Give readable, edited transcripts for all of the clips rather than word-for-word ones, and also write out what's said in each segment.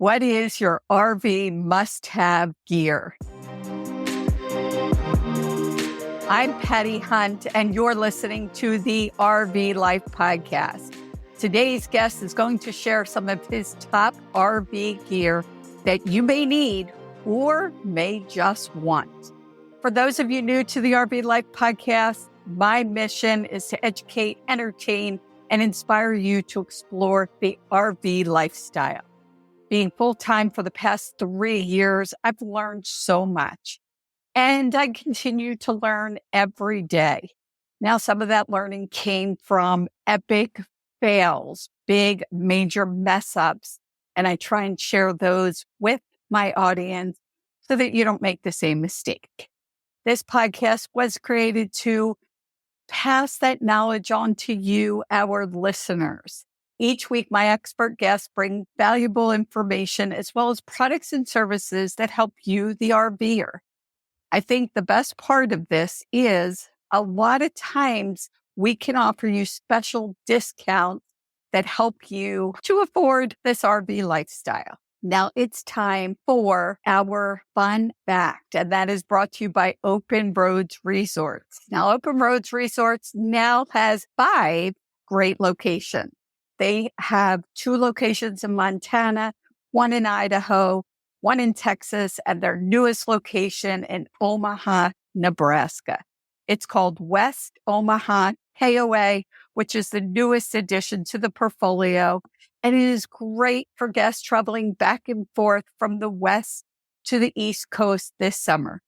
What is your RV must-have gear? I'm Patty Hunt, and you're listening to the RV Life Podcast. Today's guest is going to share some of his top RV gear that you may need or may just want. For those of you new to the RV Life Podcast, my mission is to educate, entertain, and inspire you to explore the RV lifestyle. Being full-time for the past 3 years, I've learned so much, and I continue to learn every day. Now, some of that learning came from epic fails, big, major mess-ups, and I try and share those with my audience so that you don't make the same mistake. This podcast was created to pass that knowledge on to you, our listeners. Each week, my expert guests bring valuable information as well as products and services that help you, the RVer. I think the best part of this is a lot of times we can offer you special discounts that help you to afford this RV lifestyle. Now it's time for our fun fact, and that is brought to you by Open Roads Resorts. Now, Open Roads Resorts now has 5 great locations. They have 2 locations in Montana, 1 in Idaho, 1 in Texas, and their newest location in Omaha, Nebraska. It's called West Omaha KOA, which is the newest addition to the portfolio. And it is great for guests traveling back and forth from the West to the East Coast this summer.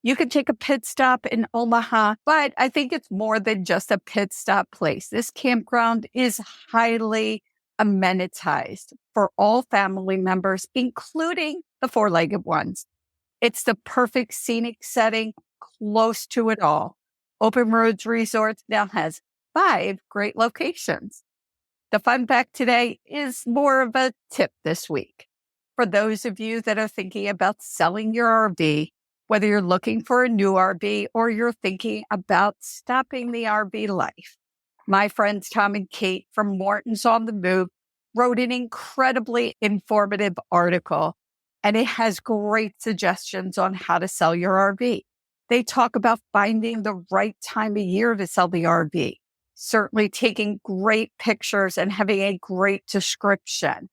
You can take a pit stop in Omaha, but I think it's more than just a pit stop place. This campground is highly amenitized for all family members, including the 4-legged ones. It's the perfect scenic setting, close to it all. Open Roads Resorts now has 5 great locations. The fun fact today is more of a tip this week. For those of you that are thinking about selling your RV, whether you're looking for a new RV or you're thinking about stopping the RV life, my friends Tom and Kate from Mortons on the Move wrote an incredibly informative article, and it has great suggestions on how to sell your RV. They talk about finding the right time of year to sell the RV. Certainly taking great pictures and having a great description.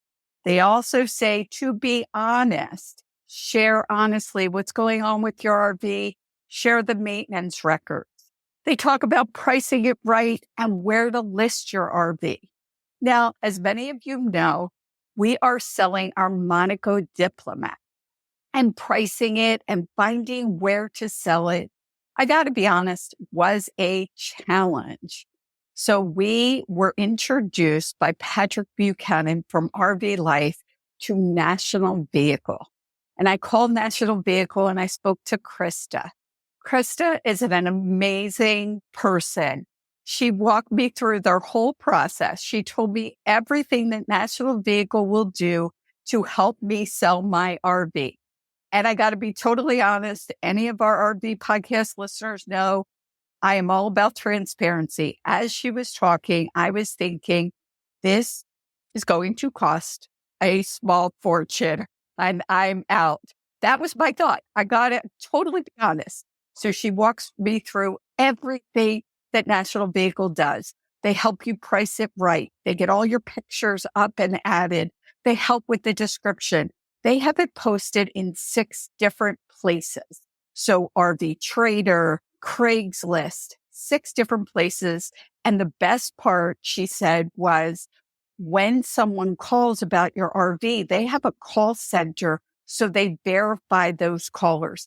They also say to be honest, share honestly what's going on with your RV, share the maintenance records. They talk about pricing it right and where to list your RV. Now, as many of you know, we are selling our Monaco Diplomat, and pricing it and finding where to sell it, I got to be honest, was a challenge. So we were introduced by Patrick Buchanan from RV Life to National Vehicle. And I called National Vehicle and I spoke to Krista. Krista is an amazing person. She walked me through their whole process. She told me everything that National Vehicle will do to help me sell my RV. And I got to be totally honest, any of our RV podcast listeners know I am all about transparency. As she was talking, I was thinking, this is going to cost a small fortune and I'm out. That was my thought. I got to totally be honest. So she walks me through everything that National Vehicle does. They help you price it right. They get all your pictures up and added. They help with the description. They have it posted in 6 different places. So RV Trader, Craigslist, 6 different places. And the best part, she said, was when someone calls about your RV, they have a call center, so they verify those callers.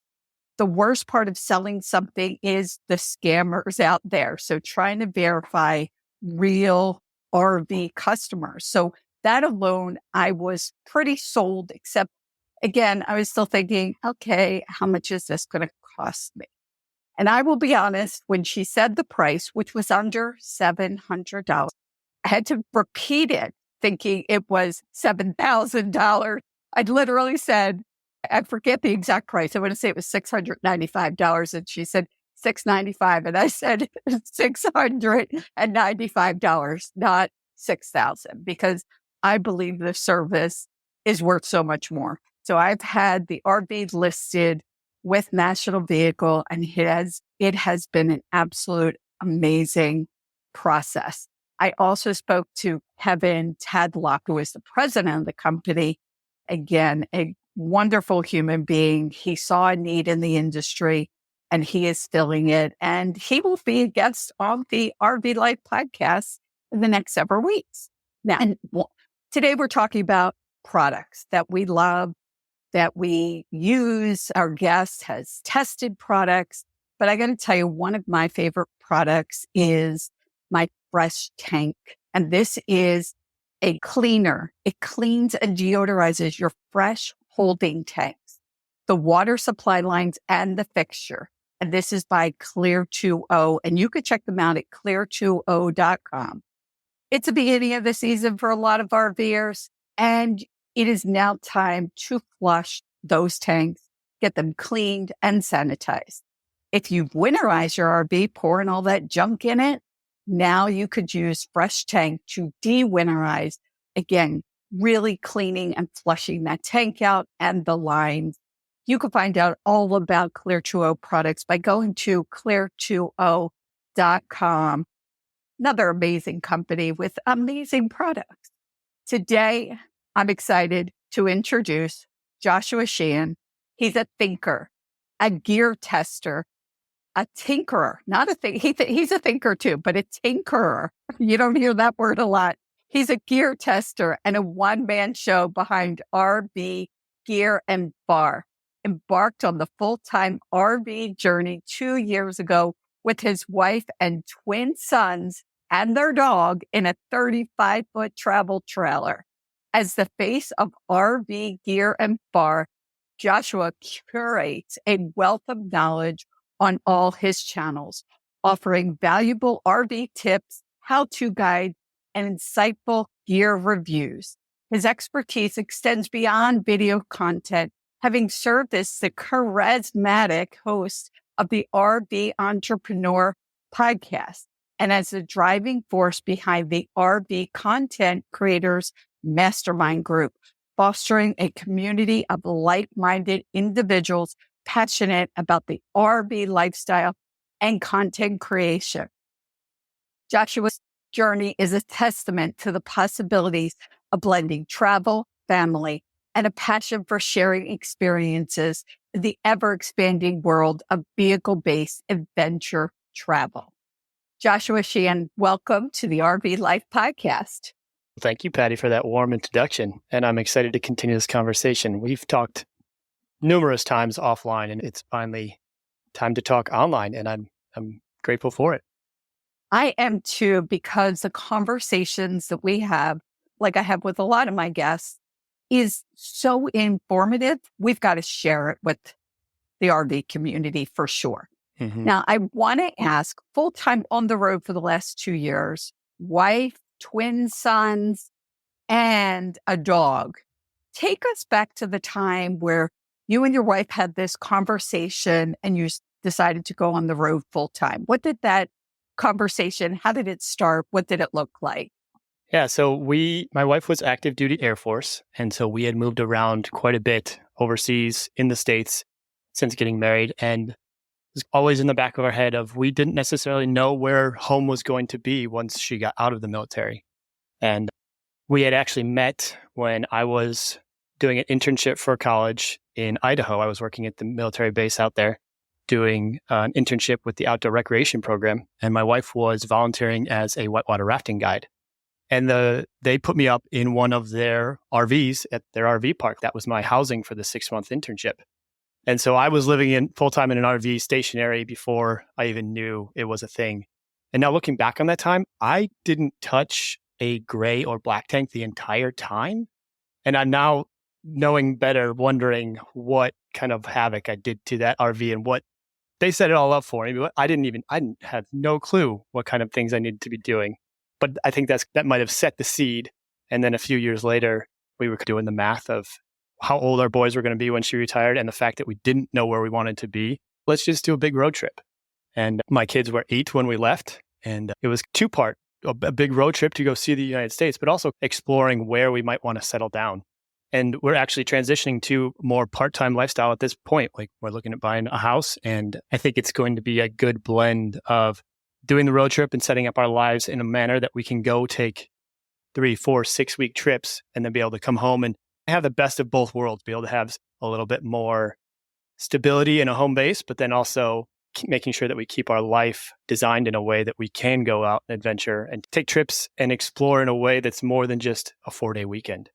The worst part of selling something is the scammers out there. So trying to verify real RV customers. So that alone, I was pretty sold, except again, I was still thinking, okay, how much is this going to cost me? And I will be honest, when she said the price, which was under $700, I had to repeat it thinking it was $7,000. I literally said, I forget the exact price. I want to say it was $695. And she said $695. And I said $695, not $6,000, because I believe the service is worth so much more. So I've had the RV listed with National Vehicle, and it has been an absolute amazing process. I also spoke to Kevin Tadlock, who is the president of the company. Again, a wonderful human being. He saw a need in the industry and he is filling it. And he will be a guest on the RV Life podcast in the next several weeks. Now, today we're talking about products that we love, that we use. Our guest has tested products, but I got to tell you, one of my favorite products is my Fresh Tank. And this is a cleaner. It cleans and deodorizes your fresh holding tanks, the water supply lines, and the fixture. And this is by Clear2O. And you could check them out at clear2o.com. It's the beginning of the season for a lot of RVers, and it is now time to flush those tanks, get them cleaned and sanitized. If you've winterized your RV, pouring all that junk in it, now you could use Fresh Tank to de-winterize. Again, really cleaning and flushing that tank out and the lines. You can find out all about Clear2O products by going to clear2o.com. Another amazing company with amazing products. Today, I'm excited to introduce Joshua Sheehan. He's a thinker, a gear tester, a tinkerer, not a thing. He's a thinker too, but a tinkerer. You don't hear that word a lot. He's a gear tester and a one-man show behind RV Gear and Bar. Embarked on the full-time RV journey 2 years ago with his wife and twin sons and their dog in a 35-foot travel trailer. As the face of RV Gear and Bar, Joshua curates a wealth of knowledge on all his channels, offering valuable RV tips, how-to guides, and insightful gear reviews. His expertise extends beyond video content, having served as the charismatic host of the RV Entrepreneur podcast and as the driving force behind the RV Content Creators Mastermind Group, fostering a community of like-minded individuals passionate about the RV lifestyle and content creation. Joshua's journey is a testament to the possibilities of blending travel, family, and a passion for sharing experiences in the ever-expanding world of vehicle-based adventure travel. Joshua Sheehan, welcome to the RV Life podcast. Thank you, Patty, for that warm introduction. And I'm excited to continue this conversation. We've talked numerous times offline, and it's finally time to talk online, and I'm grateful for it. I am too, because the conversations that we have, like I have with a lot of my guests, is so informative. We've got to share it with the RV community for sure. Mm-hmm. Now, I want to ask, full-time on the road for the last 2 years, wife, twin sons, and a dog. Take us back to the time where you and your wife had this conversation and you decided to go on the road full-time. What did that conversation, how did it start? What did it look like? Yeah, so my wife was active duty Air Force, and so we had moved around quite a bit overseas in the States since getting married, and it was always in the back of our head of we didn't necessarily know where home was going to be once she got out of the military. And we had actually met when I was doing an internship for college in Idaho. I was working at the military base out there doing an internship with the outdoor recreation program, and my wife was volunteering as a whitewater rafting guide. And they put me up in one of their RVs at their RV park. That was my housing for the 6-month internship. And so I was living in full-time in an RV stationary before I even knew it was a thing. And now looking back on that time, I didn't touch a gray or black tank the entire time. And I'm now knowing better, wondering what kind of havoc I did to that RV and what they set it all up for me. But I didn't have no clue what kind of things I needed to be doing. But I think that might have set the seed. And then a few years later, we were doing the math of how old our boys were going to be when she retired and the fact that we didn't know where we wanted to be. Let's just do a big road trip. And my kids were 8 when we left. And it was 2-part, a big road trip to go see the United States, but also exploring where we might want to settle down. And we're actually transitioning to more part-time lifestyle at this point. Like we're looking at buying a house, and I think it's going to be a good blend of doing the road trip and setting up our lives in a manner that we can go take 3, 4, 6 week trips and then be able to come home and have the best of both worlds, be able to have a little bit more stability in a home base, but then also making sure that we keep our life designed in a way that we can go out and adventure and take trips and explore in a way that's more than just a 4-day weekend.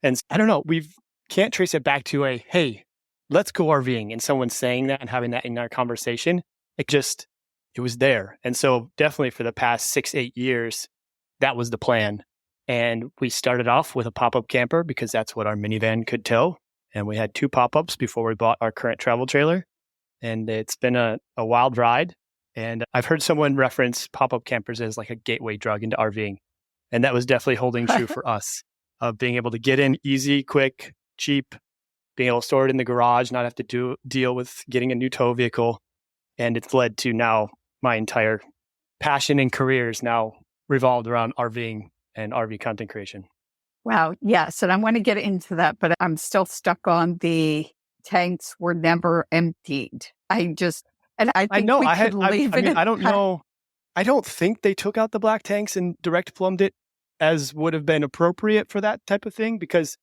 And I don't know, we can't trace it back to a, hey, let's go RVing, and someone saying that and having that in our conversation. It was there. And so definitely for the past 6-8 years, that was the plan. And we started off with a pop-up camper because that's what our minivan could tow. And we had 2 pop-ups before we bought our current travel trailer. And it's been a wild ride. And I've heard someone reference pop-up campers as like a gateway drug into RVing. And that was definitely holding true for us, of being able to get in easy, quick, cheap, being able to store it in the garage, not have to deal with getting a new tow vehicle. And it's led to now my entire passion and career is now revolved around RVing and RV content creation. Wow. Yes. And I want to get into that, but I'm still stuck on the tanks were never emptied. I think I don't know. I don't think they took out the black tanks and direct plumbed it as would have been appropriate for that type of thing, because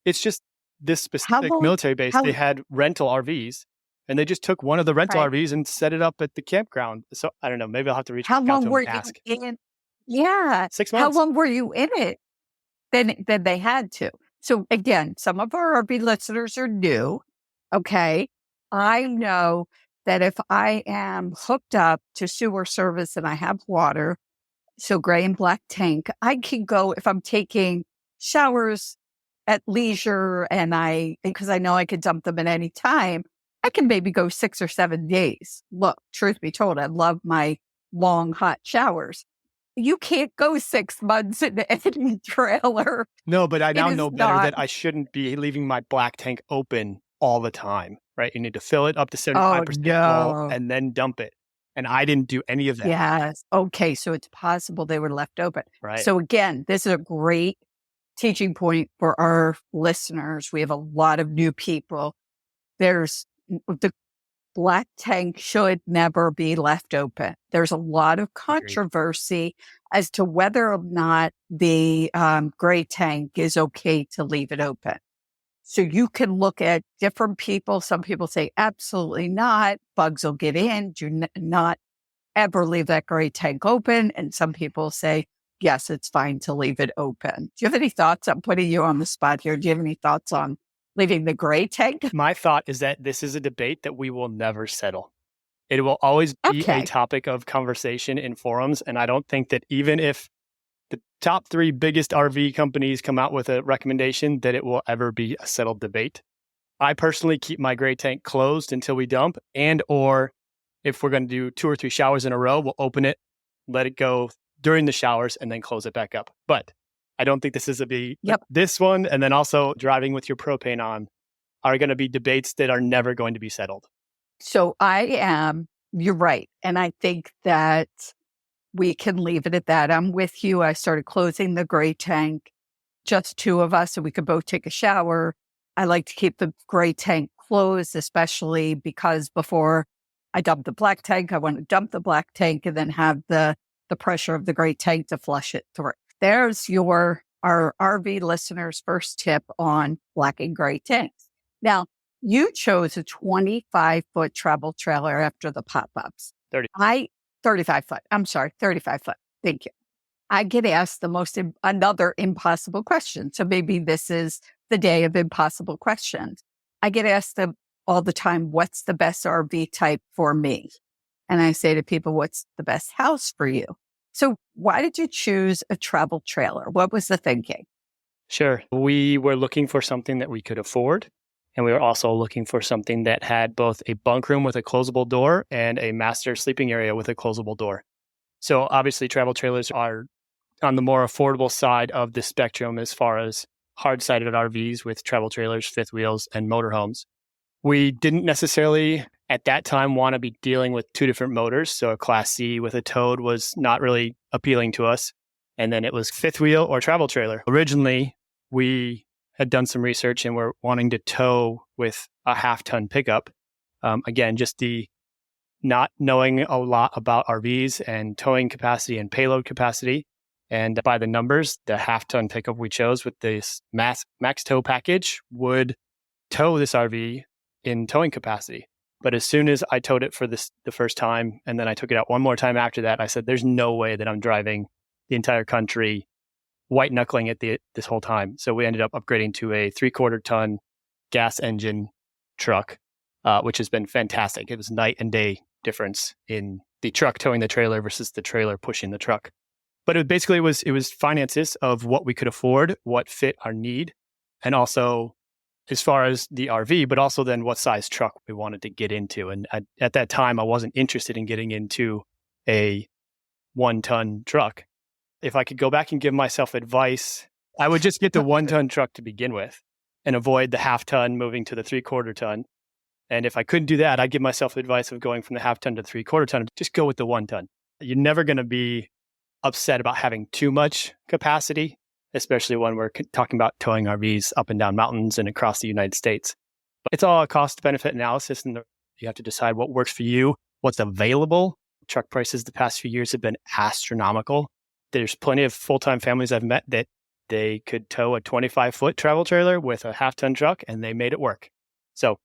it's just this specific military base. They had rental RVs, and they just took one of the rental RVs and set it up at the campground. So I don't know. Maybe I'll have to reach out to them and ask. Yeah. 6 months. How long were you in it? Then they had to. So again, some of our RV listeners are new. Okay. I know that if I am hooked up to sewer service and I have water, so gray and black tank, I can go if I'm taking showers at leisure because I know I could dump them at any time, I can maybe go 6 or 7 days. Look, truth be told, I love my long, hot showers. You can't go 6 months in any trailer. No, but I now know better that I shouldn't be leaving my black tank open all the time, right? You need to fill it up to 75% full and then dump it. And I didn't do any of that. Yes. Okay. So it's possible they were left open. Right. So again, this is a great teaching point for our listeners. We have a lot of new people. The black tank should never be left open. There's a lot of controversy as to whether or not the gray tank is okay to leave it open. So you can look at different people. Some people say absolutely not. Bugs will get in. Do not ever leave that gray tank open. And some people say, yes, it's fine to leave it open. Do you have any thoughts? I'm putting you on the spot here. Do you have any thoughts on leaving the gray tank? My thought is that this is a debate that we will never settle. It will always be a topic of conversation in forums. And I don't think that even if the top 3 biggest RV companies come out with a recommendation, that it will ever be a settled debate. I personally keep my gray tank closed until we dump, or if we're going to do 2 or 3 showers in a row, we'll open it, let it go during the showers, and then close it back up. But I don't think this is this one, and then also driving with your propane on, are going to be debates that are never going to be settled. So you're right. And I think that we can leave it at that. I'm with you. I started closing the gray tank, just 2 of us, so we could both take a shower. I like to keep the gray tank closed, especially because before I dump the black tank, I want to dump the black tank and then have the pressure of the gray tank to flush it through. There's our RV listeners' first tip on black and gray tanks. Now, you chose a 25-foot travel trailer after the pop-ups. 35 foot. I'm sorry, 35 foot. Thank you. I get asked another impossible question. So maybe this is the day of impossible questions. I get asked all the time, what's the best RV type for me? And I say to people, what's the best house for you? So why did you choose a travel trailer? What was the thinking? Sure. We were looking for something that we could afford. And we were also looking for something that had both a bunk room with a closable door and a master sleeping area with a closable door. So obviously travel trailers are on the more affordable side of the spectrum as far as hard-sided RVs with travel trailers, fifth wheels, and motorhomes. We didn't necessarily at that time want to be dealing with 2 different motors. So a Class C with a towed was not really appealing to us. And then it was fifth wheel or travel trailer. Originally, we had done some research and were wanting to tow with a half-ton pickup. Again, just the not knowing a lot about RVs and towing capacity and payload capacity. And by the numbers, the half-ton pickup we chose with this max tow package would tow this RV in towing capacity. But as soon as I towed it for the first time, and then I took it out one more time after that, I said, there's no way that I'm driving the entire country white knuckling it this whole time. So we ended up upgrading to a 3/4 ton gas engine truck, which has been fantastic. It was night and day difference in the truck towing the trailer versus the trailer pushing the truck. But it was finances of what we could afford, what fit our need, and also as far as the RV, but also then what size truck we wanted to get into. And at that time, I wasn't interested in getting into a 1-ton truck. If I could go back and give myself advice, I would just get the 1-ton truck to begin with and avoid the half-ton moving to the 3/4 ton. And if I couldn't do that, I'd give myself advice of going from the half-ton to 3/4 ton. Just go with the 1-ton. You're never going to be upset about having too much capacity, especially when we're talking about towing RVs up and down mountains and across the United States. But it's all a cost-benefit analysis, and you have to decide what works for you, what's available. Truck prices the past few years have been astronomical. There's plenty of full-time families I've met that they could tow a 25-foot travel trailer with a half-ton truck, and they made it work. So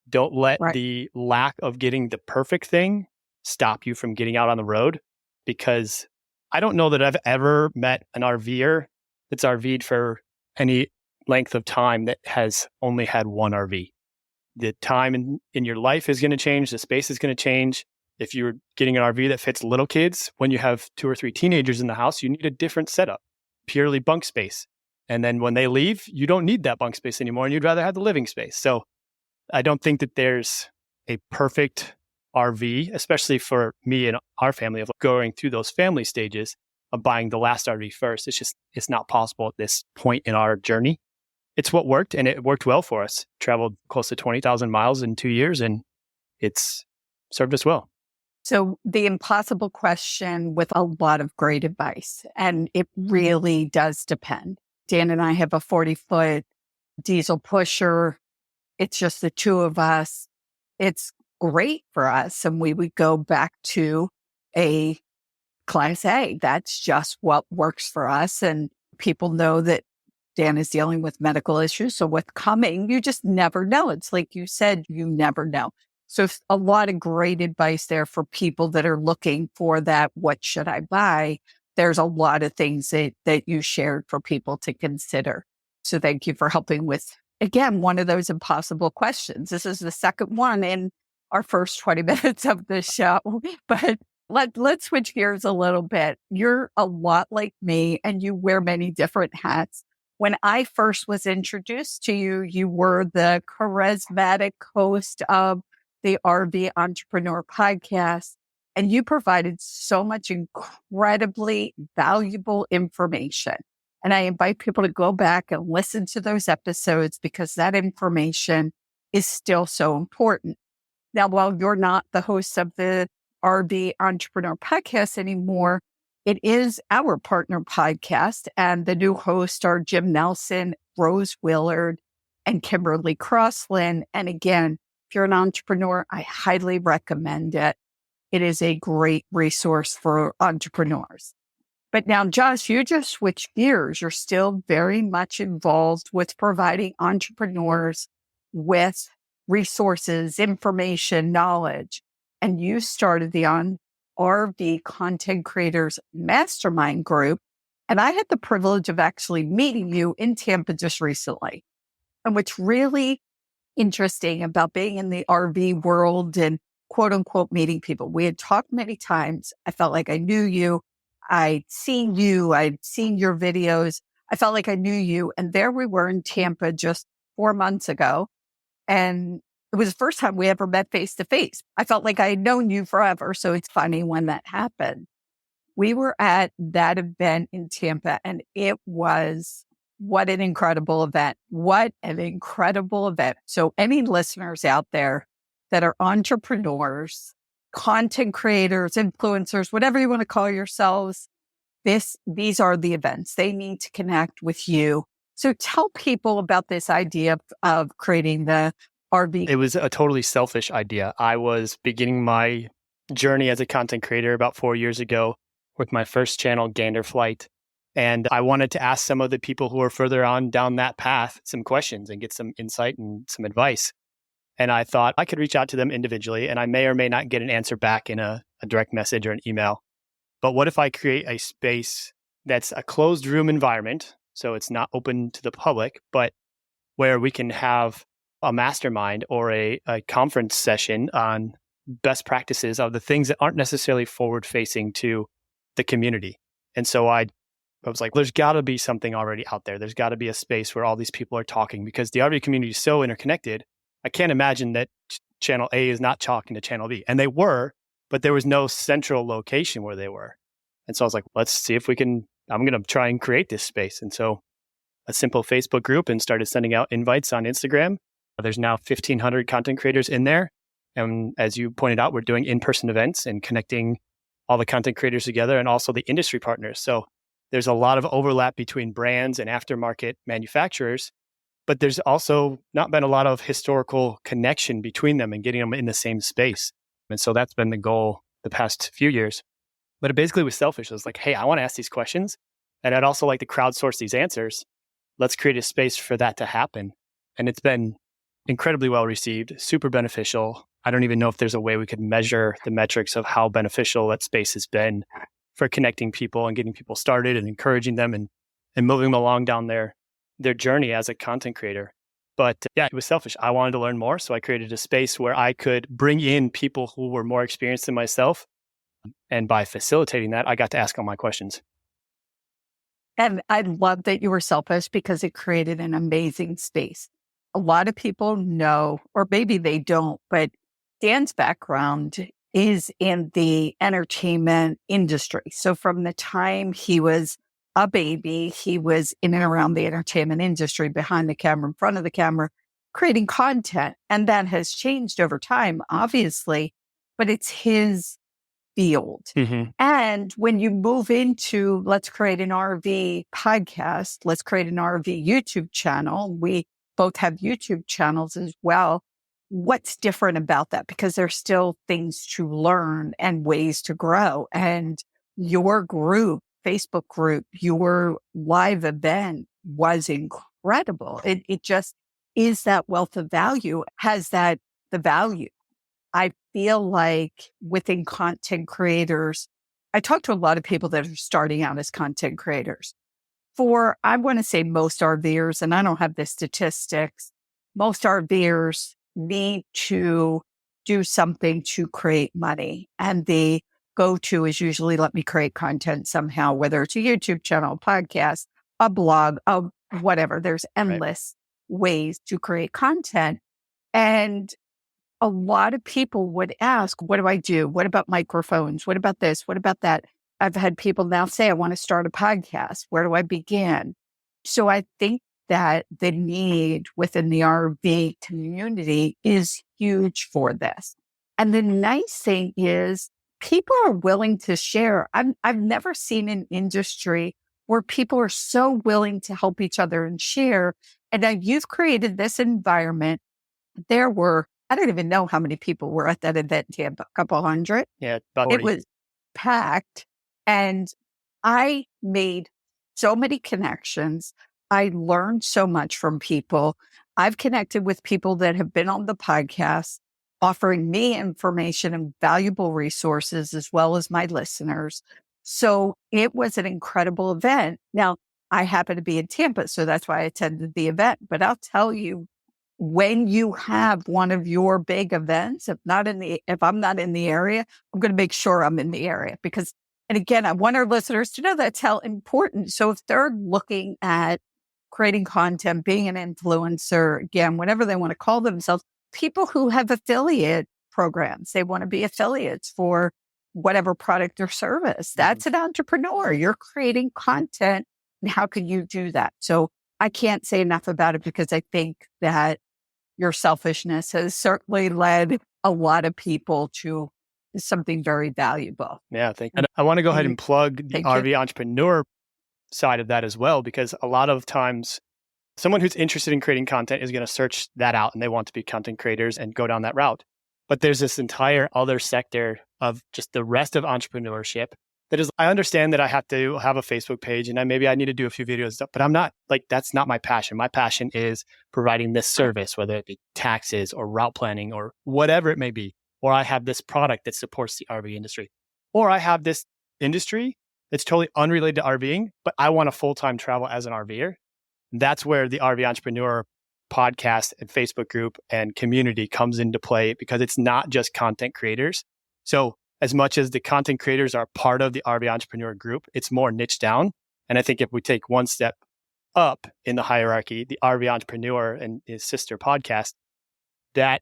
don't let the lack of getting the perfect thing stop you from getting out on the road, because I don't know that I've ever met an RVer that's RV'd for any length of time that has only had one RV. The time in your life is going to change. The space is going to change. If you're getting an RV that fits little kids, when you have 2 or 3 teenagers in the house, you need a different setup, purely bunk space. And then when they leave, you don't need that bunk space anymore, and you'd rather have the living space. So I don't think that there's a perfect RV, especially for me and our family, of going through those family stages of buying the last RV first. It's not possible at this point in our journey. It's what worked, and it worked well for us. Traveled close to 20,000 miles in 2 years, and it's served us well. So the impossible question with a lot of great advice, and it really does depend. Dan and I have a 40-foot diesel pusher. It's just the two of us. It's great for us. And we would go back to a Class A. That's just what works for us. And people know that Dan is dealing with medical issues. So what's coming, you just never know. It's like you said, you never know. So a lot of great advice there for people that are looking for that. What should I buy? There's a lot of things that you shared for people to consider. So thank you for helping with, again, one of those impossible questions. This is the second one in our first 20 minutes of the show, but let's switch gears a little bit. You're a lot like me, and you wear many different hats. When I first was introduced to you, you were the charismatic host of the RV Entrepreneur podcast, and you provided so much incredibly valuable information. And I invite people to go back and listen to those episodes, because that information is still so important. Now, while you're not the host of the RV Entrepreneur podcast anymore, it is our partner podcast, and the new hosts are Jim Nelson, Rose Willard, and Kimberly Crossland. And again, if you're an entrepreneur, I highly recommend it. It is a great resource for entrepreneurs. But now, Josh, you just switched gears. You're still very much involved with providing entrepreneurs with resources, information, knowledge. And you started the RV Content Creators Mastermind Group. And I had the privilege of actually meeting you in Tampa just recently. And what's really interesting about being in the RV world and quote unquote meeting people, we had talked many times. I felt like I knew you. I'd seen your videos. I felt like I knew you. And there we were in Tampa just 4 months ago. And it was the first time we ever met face to face. I felt like I had known you forever. So it's funny when that happened. We were at that event in Tampa, and it was, what an incredible event. What an incredible event. So any listeners out there that are entrepreneurs, content creators, influencers, whatever you want to call yourselves, these are the events. They need to connect with you So tell people about this idea of creating the RV. It was a totally selfish idea. I was beginning my journey as a content creator about 4 years ago with my first channel, Gander Flight. And I wanted to ask some of the people who are further on down that path some questions and get some insight and some advice. And I thought I could reach out to them individually, and I may or may not get an answer back in a direct message or an email. But what if I create a space that's a closed room environment, so it's not open to the public, but where we can have a mastermind or a conference session on best practices of the things that aren't necessarily forward facing to the community. And so I was like, there's got to be something already out there. There's got to be a space where all these people are talking, because the RV community is so interconnected. I can't imagine that channel A is not talking to channel B. And they were, but there was no central location where they were. And so I was like, let's see if we can, I'm going to try and create this space. And so a simple Facebook group and started sending out invites on Instagram. There's now 1,500 content creators in there. And as you pointed out, we're doing in-person events and connecting all the content creators together and also the industry partners. So there's a lot of overlap between brands and aftermarket manufacturers, but there's also not been a lot of historical connection between them and getting them in the same space. And so that's been the goal the past few years. But it basically was selfish. It was like, hey, I want to ask these questions, and I'd also like to crowdsource these answers. Let's create a space for that to happen. And it's been incredibly well received, super beneficial. I don't even know if there's a way we could measure the metrics of how beneficial that space has been for connecting people and getting people started and encouraging them and moving them along down their journey as a content creator. But yeah, it was selfish. I wanted to learn more. So I created a space where I could bring in people who were more experienced than myself. And by facilitating that, I got to ask all my questions. And I love that you were selfish because it created an amazing space. A lot of people know, or maybe they don't, but Dan's background is in the entertainment industry. So from the time he was a baby, he was in and around the entertainment industry, behind the camera, in front of the camera, creating content. And that has changed over time, obviously, but it's his field. Mm-hmm. And when you move into, let's create an RV podcast, let's create an RV YouTube channel. We both have YouTube channels as well. What's different about that? Because there's still things to learn and ways to grow. And your group, Facebook group, your live event was incredible. It just is that wealth of value, has that the value. I feel like within content creators, I talk to a lot of people that are starting out as content creators. For, I want to say most RVers, and I don't have the statistics, most RVers need to do something to create money. And the go-to is usually, let me create content somehow, whether it's a YouTube channel, a podcast, a blog, whatever. There's endless ways to create content. And a lot of people would ask, what do I do? What about microphones? What about this? What about that? I've had people now say, I want to start a podcast. Where do I begin? So I think that the need within the RV community is huge for this. And the nice thing is people are willing to share. I've never seen an industry where people are so willing to help each other and share. And now you've created this environment. There were, I don't even know how many people were at that event, Tampa, a couple hundred. Yeah, about 40. It was packed. And I made so many connections. I learned so much from people. I've connected with people that have been on the podcast, offering me information and valuable resources, as well as my listeners. So it was an incredible event. Now, I happen to be in Tampa, so that's why I attended the event. But I'll tell you, when you have one of your big events, if I'm not in the area, I'm going to make sure I'm in the area because, and again, I want our listeners to know that's how important. So if they're looking at creating content, being an influencer, again, whatever they want to call themselves, people who have affiliate programs, they want to be affiliates for whatever product or service. That's an entrepreneur. You're creating content. And how can you do that? So I can't say enough about it because I think that your selfishness has certainly led a lot of people to something very valuable. Yeah, thank you. And I want to go ahead and plug the RV entrepreneur side of that as well, because a lot of times Someone who's interested in creating content is going to search that out and they want to be content creators and go down that route. But there's this entire other sector of just the rest of entrepreneurship that is, I understand that I have to have a Facebook page and maybe I need to do a few videos, stuff, but I'm not like, that's not my passion. My passion is providing this service, whether it be taxes or route planning or whatever it may be. Or I have this product that supports the RV industry. Or I have this industry that's totally unrelated to RVing, but I want a full-time travel as an RVer. That's where the RV Entrepreneur podcast and Facebook group and community comes into play, because it's not just content creators. So as much as the content creators are part of the RV Entrepreneur group, it's more niche down. And I think if we take one step up in the hierarchy, the RV Entrepreneur and his sister podcast, that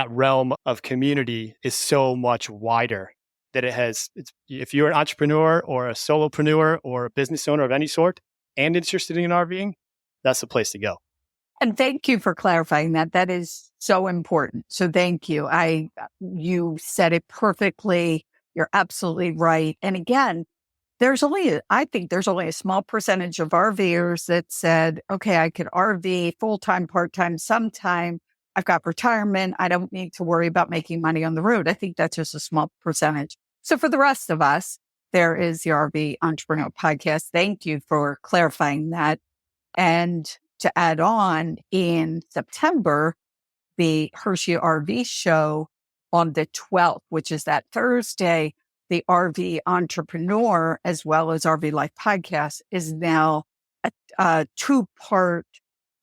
realm of community is so much wider that if you're an entrepreneur or a solopreneur or a business owner of any sort and interested in RVing, that's the place to go. And thank you for clarifying that. That is so important. So thank you. You said it perfectly. You're absolutely right. And again, I think there's only a small percentage of RVers that said, okay, I could RV full-time, part-time, sometime. I've got retirement. I don't need to worry about making money on the road. I think that's just a small percentage. So for the rest of us, there is the RV Entrepreneur podcast. Thank you for clarifying that. And to add on, in September, the Hershey RV show on the 12th, which is that Thursday, the RV Entrepreneur as well as RV Life podcast is now a two-part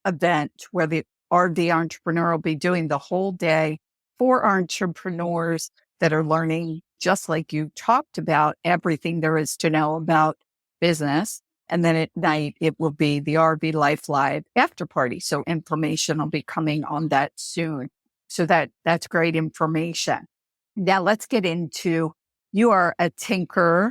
event where the RV Entrepreneur will be doing the whole day for entrepreneurs that are learning, just like you talked about, everything there is to know about business. And then at night, it will be the RV Life Live after party. So information will be coming on that soon. So that's great information. Now let's get into, you are a tinkerer,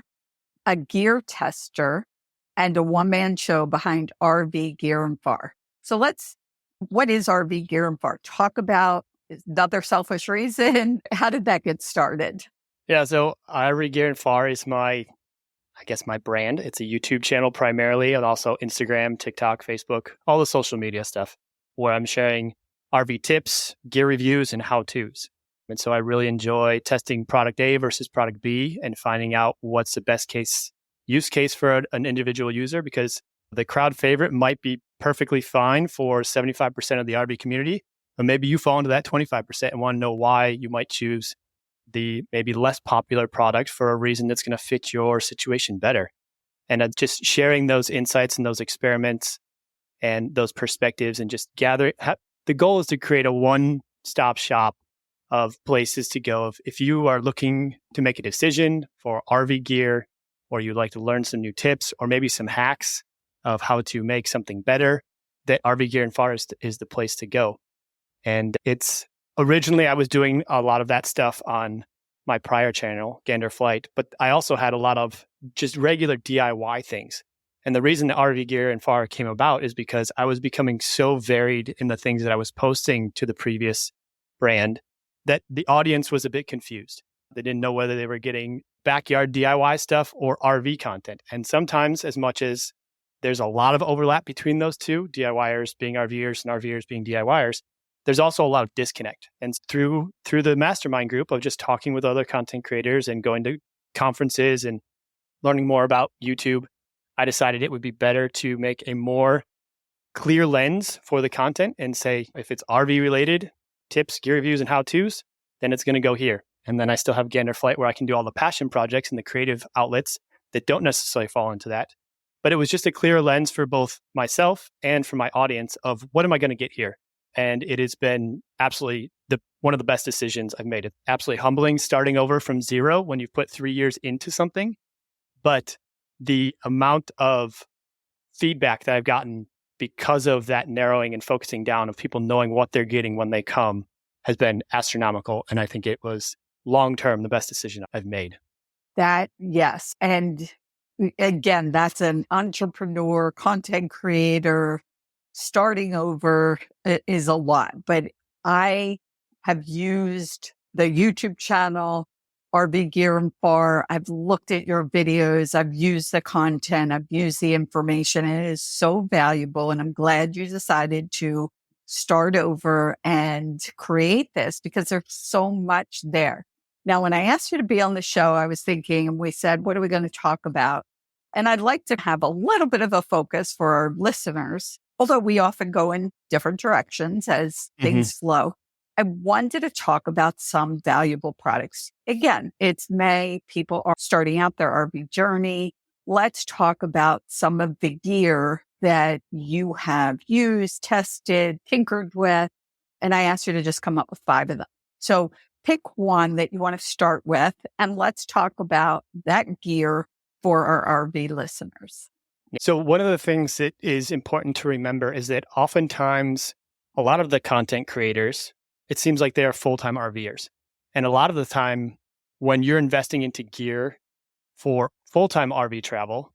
a gear tester, and a one-man show behind RV Gear and Far. So what is RV Gear and Far? Talk about another selfish reason. How did that get started? Yeah, so RV Gear and Far is my brand. It's a YouTube channel primarily, and also Instagram, TikTok, Facebook, all the social media stuff, where I'm sharing RV tips, gear reviews, and how-tos. And so I really enjoy testing product A versus product B and finding out what's the best use case for an individual user, because the crowd favorite might be perfectly fine for 75% of the RV community, but maybe you fall into that 25% and want to know why you might choose the maybe less popular product for a reason that's going to fit your situation better. And just sharing those insights and those experiments and those perspectives and just gather. The goal is to create a one-stop shop of places to go. If you are looking to make a decision for RV gear, or you'd like to learn some new tips or maybe some hacks of how to make something better, that RV Gear and Far is the place to go. And originally I was doing a lot of that stuff on my prior channel, Gander Flight, but I also had a lot of just regular DIY things. And the reason the RV Gear and Far came about is because I was becoming so varied in the things that I was posting to the previous brand that the audience was a bit confused. They didn't know whether they were getting backyard DIY stuff or RV content. And sometimes, as much as there's a lot of overlap between those two, DIYers being RVers and RVers being DIYers, there's also a lot of disconnect. And through the mastermind group of just talking with other content creators and going to conferences and learning more about YouTube, I decided it would be better to make a more clear lens for the content and say, if it's RV related, tips, gear reviews, and how-tos, then it's going to go here. And then I still have Gander Flight where I can do all the passion projects and the creative outlets that don't necessarily fall into that. But it was just a clear lens for both myself and for my audience of what am I going to get here? And it has been absolutely one of the best decisions I've made. It's absolutely humbling starting over from zero when you've put 3 years into something. But the amount of feedback that I've gotten because of that narrowing and focusing down of people knowing what they're getting when they come has been astronomical. And I think it was long-term the best decision I've made. Yes. And again, that's an entrepreneur, content creator. Starting over is a lot, but I have used the YouTube channel RV Gear and Bar. I've looked at your videos. I've used the content. I've used the information. It is so valuable. And I'm glad you decided to start over and create this because there's so much there. Now, when I asked you to be on the show, I was thinking, and we said, what are we going to talk about? And I'd like to have a little bit of a focus for our listeners, although we often go in different directions as things flow. I wanted to talk about some valuable products. Again, it's May. People are starting out their RV journey. Let's talk about some of the gear that you have used, tested, tinkered with. And I asked you to just come up with 5 of them. So pick one that you want to start with, and let's talk about that gear for our RV listeners. So one of the things that is important to remember is that oftentimes a lot of the content creators, it seems like they are full-time RVers. And a lot of the time when you're investing into gear for full-time RV travel,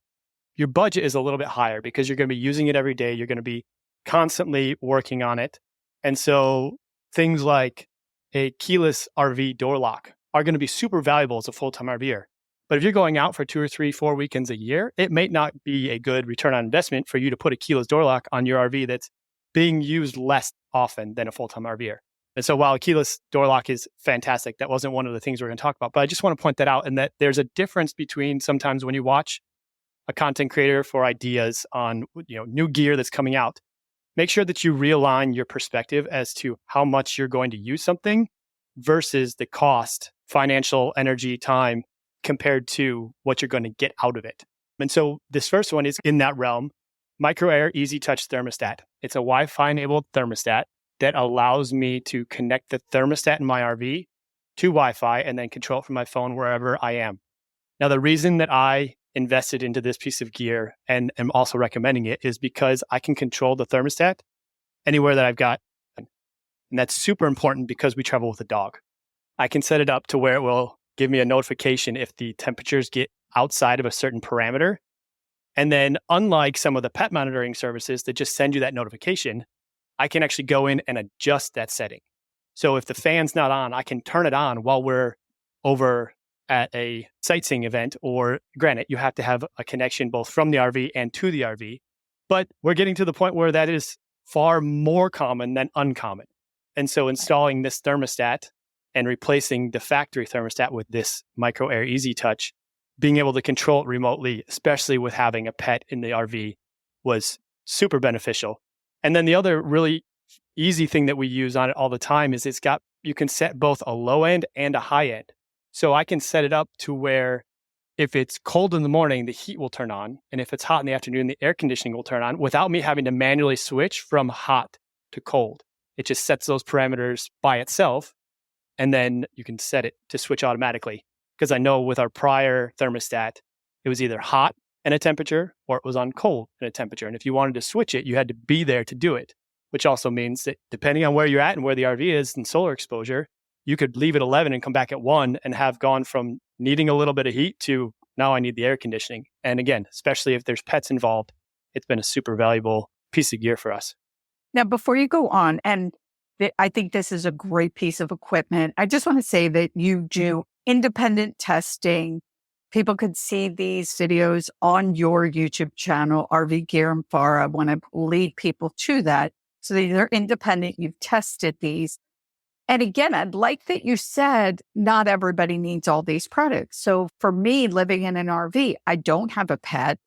your budget is a little bit higher because you're going to be using it every day. You're going to be constantly working on it. And so things like a keyless RV door lock are going to be super valuable as a full-time RVer. But if you're going out for 2 or 3, 4 weekends a year, it may not be a good return on investment for you to put a keyless door lock on your RV that's being used less often than a full-time RVer. And so while a keyless door lock is fantastic, that wasn't one of the things we're going to talk about. But I just want to point that out, and that there's a difference between sometimes when you watch a content creator for ideas on new gear that's coming out, make sure that you realign your perspective as to how much you're going to use something versus the cost, financial, energy, time, compared to what you're going to get out of it. And so this first one is in that realm, Micro Air Easy Touch Thermostat. It's a Wi-Fi enabled thermostat that allows me to connect the thermostat in my RV to Wi-Fi and then control it from my phone wherever I am. Now, the reason that I invested into this piece of gear and am also recommending it is because I can control the thermostat anywhere that I've got. And that's super important because we travel with a dog. I can set it up to where it will give me a notification if the temperatures get outside of a certain parameter. And then unlike some of the pet monitoring services that just send you that notification, I can actually go in and adjust that setting. So if the fan's not on, I can turn it on while we're over at a sightseeing event, or granted, you have to have a connection both from the RV and to the RV. But we're getting to the point where that is far more common than uncommon. And so installing this thermostat and replacing the factory thermostat with this Micro Air Easy Touch, being able to control it remotely, especially with having a pet in the RV, was super beneficial. And then the other really easy thing that we use on it all the time is you can set both a low end and a high end. So I can set it up to where if it's cold in the morning, the heat will turn on. And if it's hot in the afternoon, the air conditioning will turn on without me having to manually switch from hot to cold. It just sets those parameters by itself. And then you can set it to switch automatically. Because I know with our prior thermostat, it was either hot and a temperature or it was on cold and a temperature. And if you wanted to switch it, you had to be there to do it, which also means that depending on where you're at and where the RV is and solar exposure, you could leave at 11 and come back at 1 and have gone from needing a little bit of heat to now I need the air conditioning. And again, especially if there's pets involved, it's been a super valuable piece of gear for us. Now, before you go on, and I think this is a great piece of equipment, I just want to say that you do independent testing. People could see these videos on your YouTube channel, RV Gear and Bar. I want to lead people to that. So they're independent. You've tested these. And again, I'd like that you said not everybody needs all these products. So for me, living in an RV, I don't have a pet.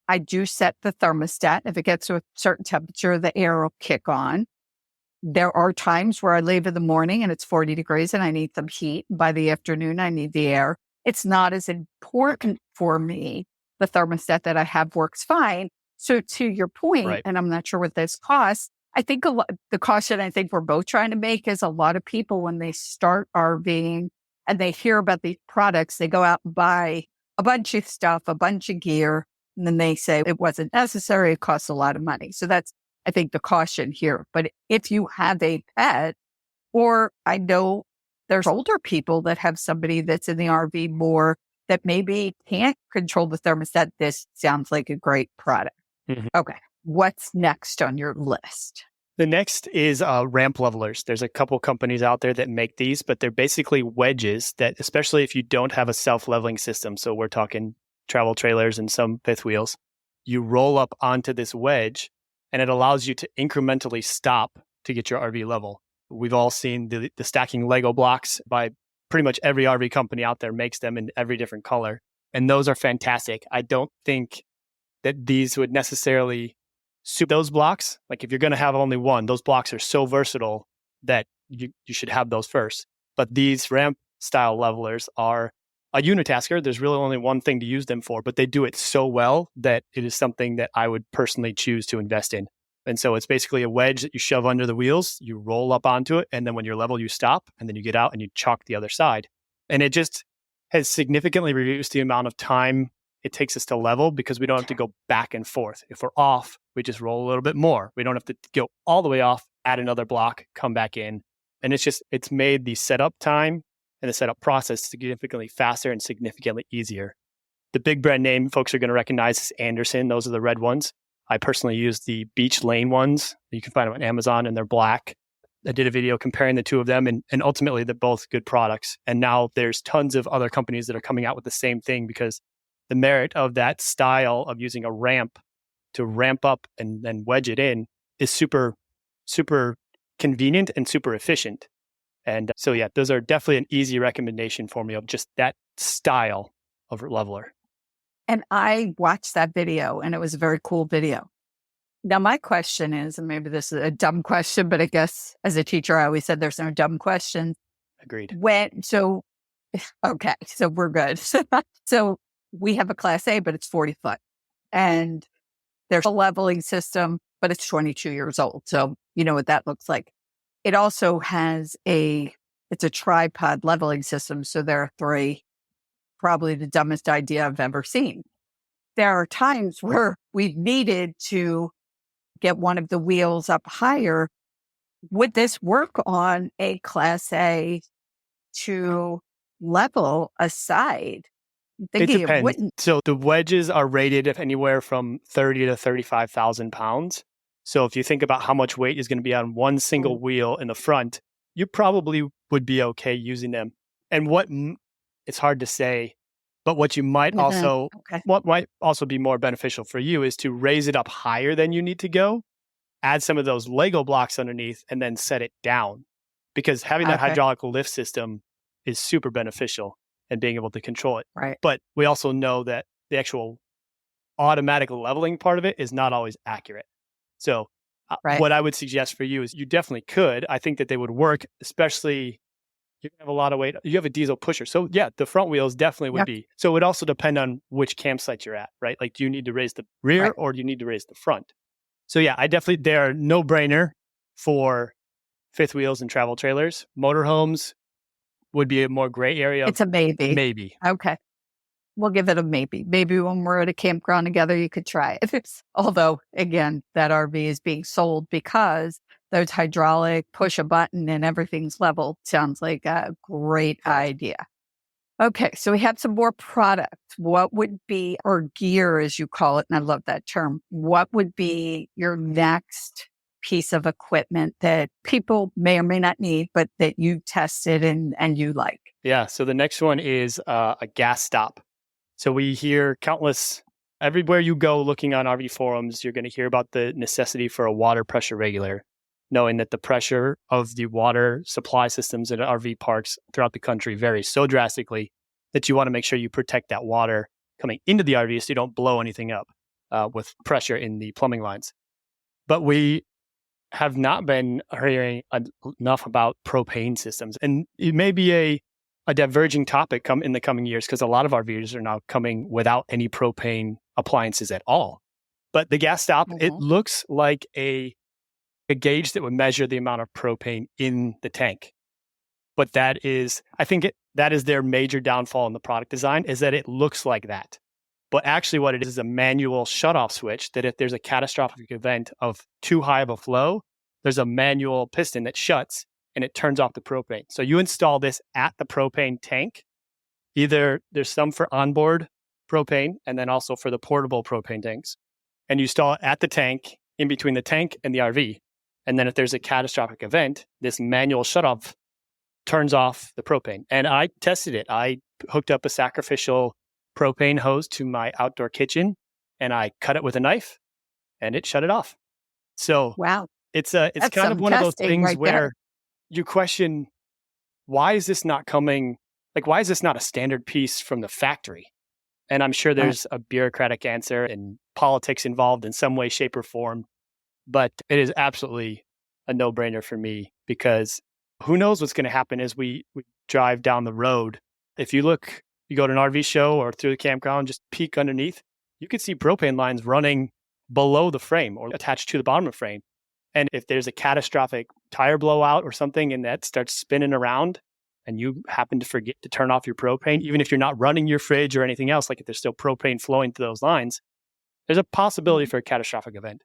I do set the thermostat. If it gets to a certain temperature, the air will kick on. There are times where I leave in the morning and it's 40 degrees and I need some heat. By the afternoon, I need the air. It's not as important for me. The thermostat that I have works fine. So to your point, Right. and I'm not sure what this costs, I think the caution I think we're both trying to make is a lot of people, when they start RVing and they hear about these products, they go out and buy a bunch of stuff, a bunch of gear, and then they say it wasn't necessary. It costs a lot of money. So that's, I think, the caution here. But if you have a pet, or I know there's older people that have somebody that's in the RV more that maybe can't control the thermostat, this sounds like a great product. Mm-hmm. Okay. What's next on your list? The next is ramp levelers. There's a couple companies out there that make these, but they're basically wedges that, especially if you don't have a self-leveling system, so we're talking travel trailers and some fifth wheels, you roll up onto this wedge and it allows you to incrementally stop to get your RV level. We've all seen the stacking Lego blocks by pretty much every RV company out there makes them in every different color. And those are fantastic. I don't think that these would necessarily suit those blocks. Like if you're going to have only one, those blocks are so versatile that you should have those first. But these ramp style levelers are a unitasker. There's really only one thing to use them for, but they do it so well that it is something that I would personally choose to invest in. And so it's basically a wedge that you shove under the wheels, you roll up onto it, and then when you're level, you stop, and then you get out and you chalk the other side. And it just has significantly reduced the amount of time it takes us to level because we don't have to go back and forth. If we're off, we just roll a little bit more. We don't have to go all the way off, add another block, come back in. And it's made the setup time and the setup process significantly faster and significantly easier. The big brand name folks are going to recognize is Anderson. Those are the red ones. I personally use the Beach Lane ones. You can find them on Amazon and they're black. I did a video comparing the two of them and ultimately they're both good products. And now there's tons of other companies that are coming out with the same thing because the merit of that style of using a ramp to ramp up and then wedge it in is super, super convenient and super efficient. And so, yeah, those are definitely an easy recommendation for me of just that style of leveler. And I watched that video and it was a very cool video. Now, my question is, and maybe this is a dumb question, but I guess as a teacher, I always said there's no dumb questions. Agreed. Okay, so we're good. So we have a Class A, but it's 40 foot. And there's a leveling system, but it's 22 years old. So you know what that looks like. It also has it's a tripod leveling system. So there are three, probably the dumbest idea I've ever seen. There are times where we've needed to get one of the wheels up higher. Would this work on a Class A to level a side? It depends. So the wedges are rated at anywhere from 30 to 35,000 pounds. So if you think about how much weight is going to be on one single wheel in the front, you probably would be okay using them. And it's hard to say, but what you might what might also be more beneficial for you is to raise it up higher than you need to go, add some of those Lego blocks underneath, and then set it down. Because having that hydraulic lift system is super beneficial and being able to control it. Right. But we also know that the actual automatic leveling part of it is not always accurate. So what I would suggest for you is you definitely could. I think that they would work, especially you have a lot of weight. You have a diesel pusher. So yeah, the front wheels definitely would be. So it would also depend on which campsite you're at, right? Like, do you need to raise the rear or do you need to raise the front? So yeah, they're no-brainer for fifth wheels and travel trailers. Motorhomes would be a more gray area. It's a maybe. Maybe. Okay. We'll give it a maybe. Maybe when we're at a campground together, you could try it. Although, again, that RV is being sold because there's hydraulic, push a button, and everything's leveled. Sounds like a great idea. Okay, so we have some more products. What would be, or gear as you call it, and I love that term, what would be your next piece of equipment that people may or may not need, but that you tested and you like? Yeah, so the next one is a gas stop. So we hear everywhere you go looking on RV forums, you're going to hear about the necessity for a water pressure regulator, knowing that the pressure of the water supply systems at RV parks throughout the country varies so drastically that you want to make sure you protect that water coming into the RV so you don't blow anything up with pressure in the plumbing lines. But we have not been hearing enough about propane systems. And it may be a diverging topic in the coming years because a lot of RVs are now coming without any propane appliances at all. But the gas stop, it looks like a gauge that would measure the amount of propane in the tank. But that is their major downfall in the product design, is that it looks like that. But actually what it is a manual shutoff switch that if there's a catastrophic event of too high of a flow, there's a manual piston that shuts and it turns off the propane. So you install this at the propane tank. Either there's some for onboard propane and then also for the portable propane tanks. And you install it at the tank, in between the tank and the RV. And then if there's a catastrophic event, this manual shutoff turns off the propane. And I tested it. I hooked up a sacrificial propane hose to my outdoor kitchen and I cut it with a knife and it shut it off. So Wow. it's That's kind of some one of those testing things right where there. you question, why is this not coming? Like, why is this not a standard piece from the factory? And I'm sure Right. there's a bureaucratic answer and politics involved in some way, shape, or form. But it is absolutely a no-brainer for me because who knows what's going to happen as we drive down the road. If you look, you go to an RV show or through the campground, just peek underneath, you could see propane lines running below the frame or attached to the bottom of the frame. And if there's a catastrophic tire blowout or something and that starts spinning around and you happen to forget to turn off your propane, even if you're not running your fridge or anything else, like if there's still propane flowing through those lines, there's a possibility for a catastrophic event.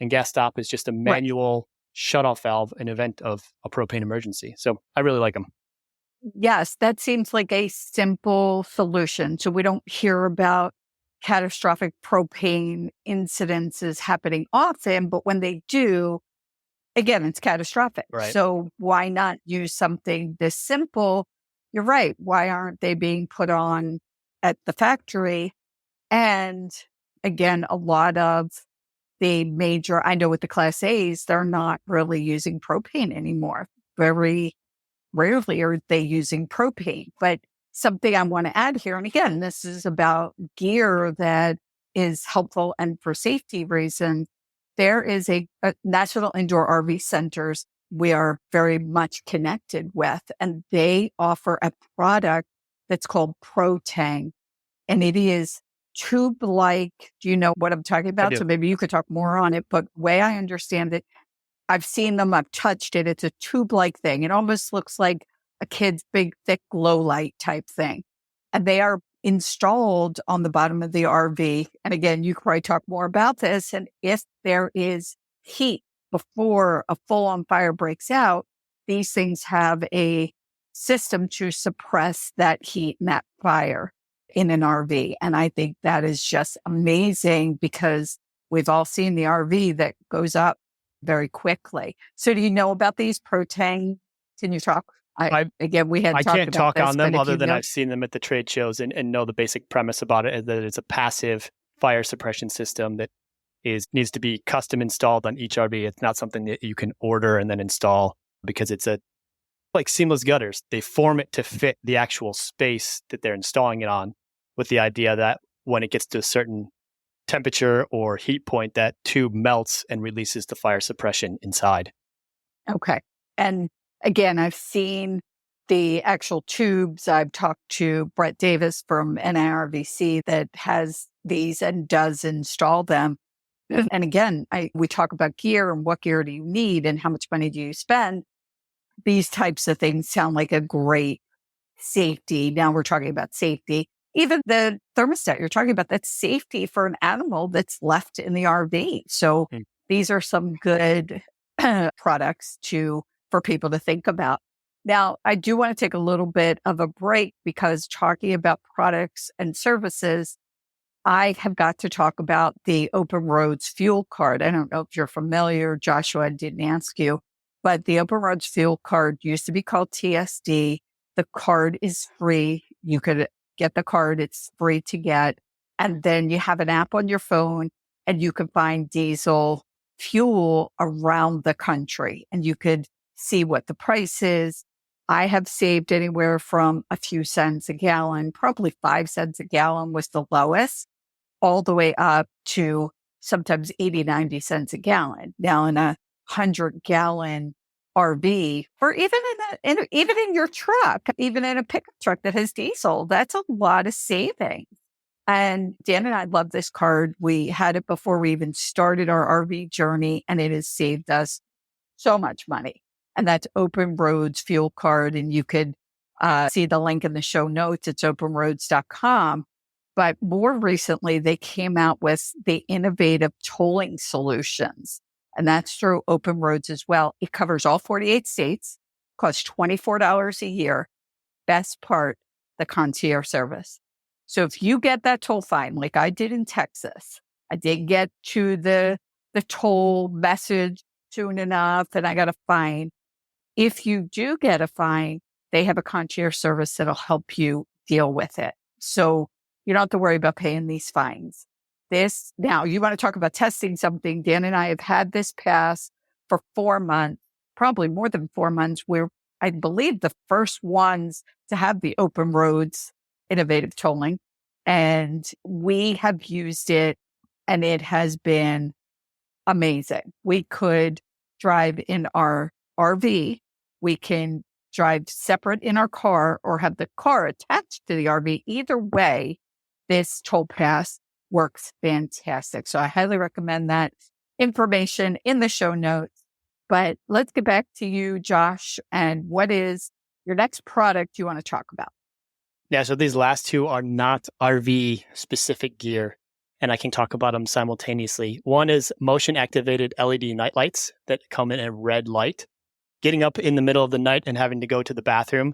And gas stop is just a Right. manual shutoff valve in event of a propane emergency. So I really like them. Yes, that seems like a simple solution. So we don't hear about catastrophic propane incidences happening often, but when they do, again, it's catastrophic. Right. So why not use something this simple? You're right. Why aren't they being put on at the factory? And again, a lot of the major, I know with the Class A's, they're not really using propane anymore. Very rarely are they using propane. But something I want to add here, and again, this is about gear that is helpful and for safety reasons. There is a National Indoor RV Centers we are very much connected with, and they offer a product that's called ProTang, and it is tube-like. Do you know what I'm talking I about? do. So maybe you could talk more on it, but the way I understand it, I've seen them, I've touched it. It's a tube-like thing. It almost looks like a kid's big, thick glow light type thing. And they are installed on the bottom of the RV. And again, you could probably talk more about this. And if there is heat before a full-on fire breaks out, these things have a system to suppress that heat and that fire in an RV. And I think that is just amazing because we've all seen the RV that goes up very quickly. So do you know about these ProTang? Can you talk? Again, we had I talked can't about talk this, on them but if other you than know, I've seen them at the trade shows and know the basic premise about it is that it's a passive fire suppression system that needs to be custom installed on each RV. It's not something that you can order and then install because it's like seamless gutters. They form it to fit the actual space that they're installing it on, with the idea that when it gets to a certain temperature or heat point, that tube melts and releases the fire suppression inside. okay. And again, I've seen the actual tubes. I've talked to Brett Davis from NIRVC that has these and does install them. And again, we talk about gear and what gear do you need and how much money do you spend. These types of things sound like a great safety. Now we're talking about safety. Even the thermostat you're talking about, that's safety for an animal that's left in the RV. So these are some good products for people to think about. Now, I do want to take a little bit of a break because talking about products and services, I have got to talk about the Open Roads fuel card. I don't know if you're familiar, Joshua, I didn't ask you, but the Open Roads fuel card used to be called TSD. The card is free. You could get the card. It's free to get. And then you have an app on your phone and you can find diesel fuel around the country and you could see what the price is. I have saved anywhere from a few cents a gallon, probably 5 cents a gallon was the lowest, all the way up to sometimes 80, 90 cents a gallon. Now in a 100-gallon RV, or even even in your truck, even in a pickup truck that has diesel, that's a lot of savings. And Dan and I love this card. We had it before we even started our RV journey, and it has saved us so much money. And that's Open Roads Fuel Card. And you could see the link in the show notes. It's openroads.com. But more recently, they came out with the innovative tolling solutions. And that's through Open Roads as well. It covers all 48 states, costs $24 a year. Best part, the concierge service. So if you get that toll fine, like I did in Texas, I did get to the toll message soon enough and I got a fine. If you do get a fine, they have a concierge service that'll help you deal with it. So you don't have to worry about paying these fines. Now you want to talk about testing something. Dan and I have had this pass for 4 months, probably more than 4 months. We're, I believe, the first ones to have the open roads innovative tolling. And we have used it and it has been amazing. We could drive in our RV. We can drive separate in our car or have the car attached to the RV. Either way, this toll pass works fantastic. So I highly recommend that information in the show notes. But let's get back to you, Josh. And what is your next product you want to talk about? Yeah, so these last two are not RV specific gear, and I can talk about them simultaneously. One is motion activated LED night lights that come in a red light. Getting up in the middle of the night and having to go to the bathroom,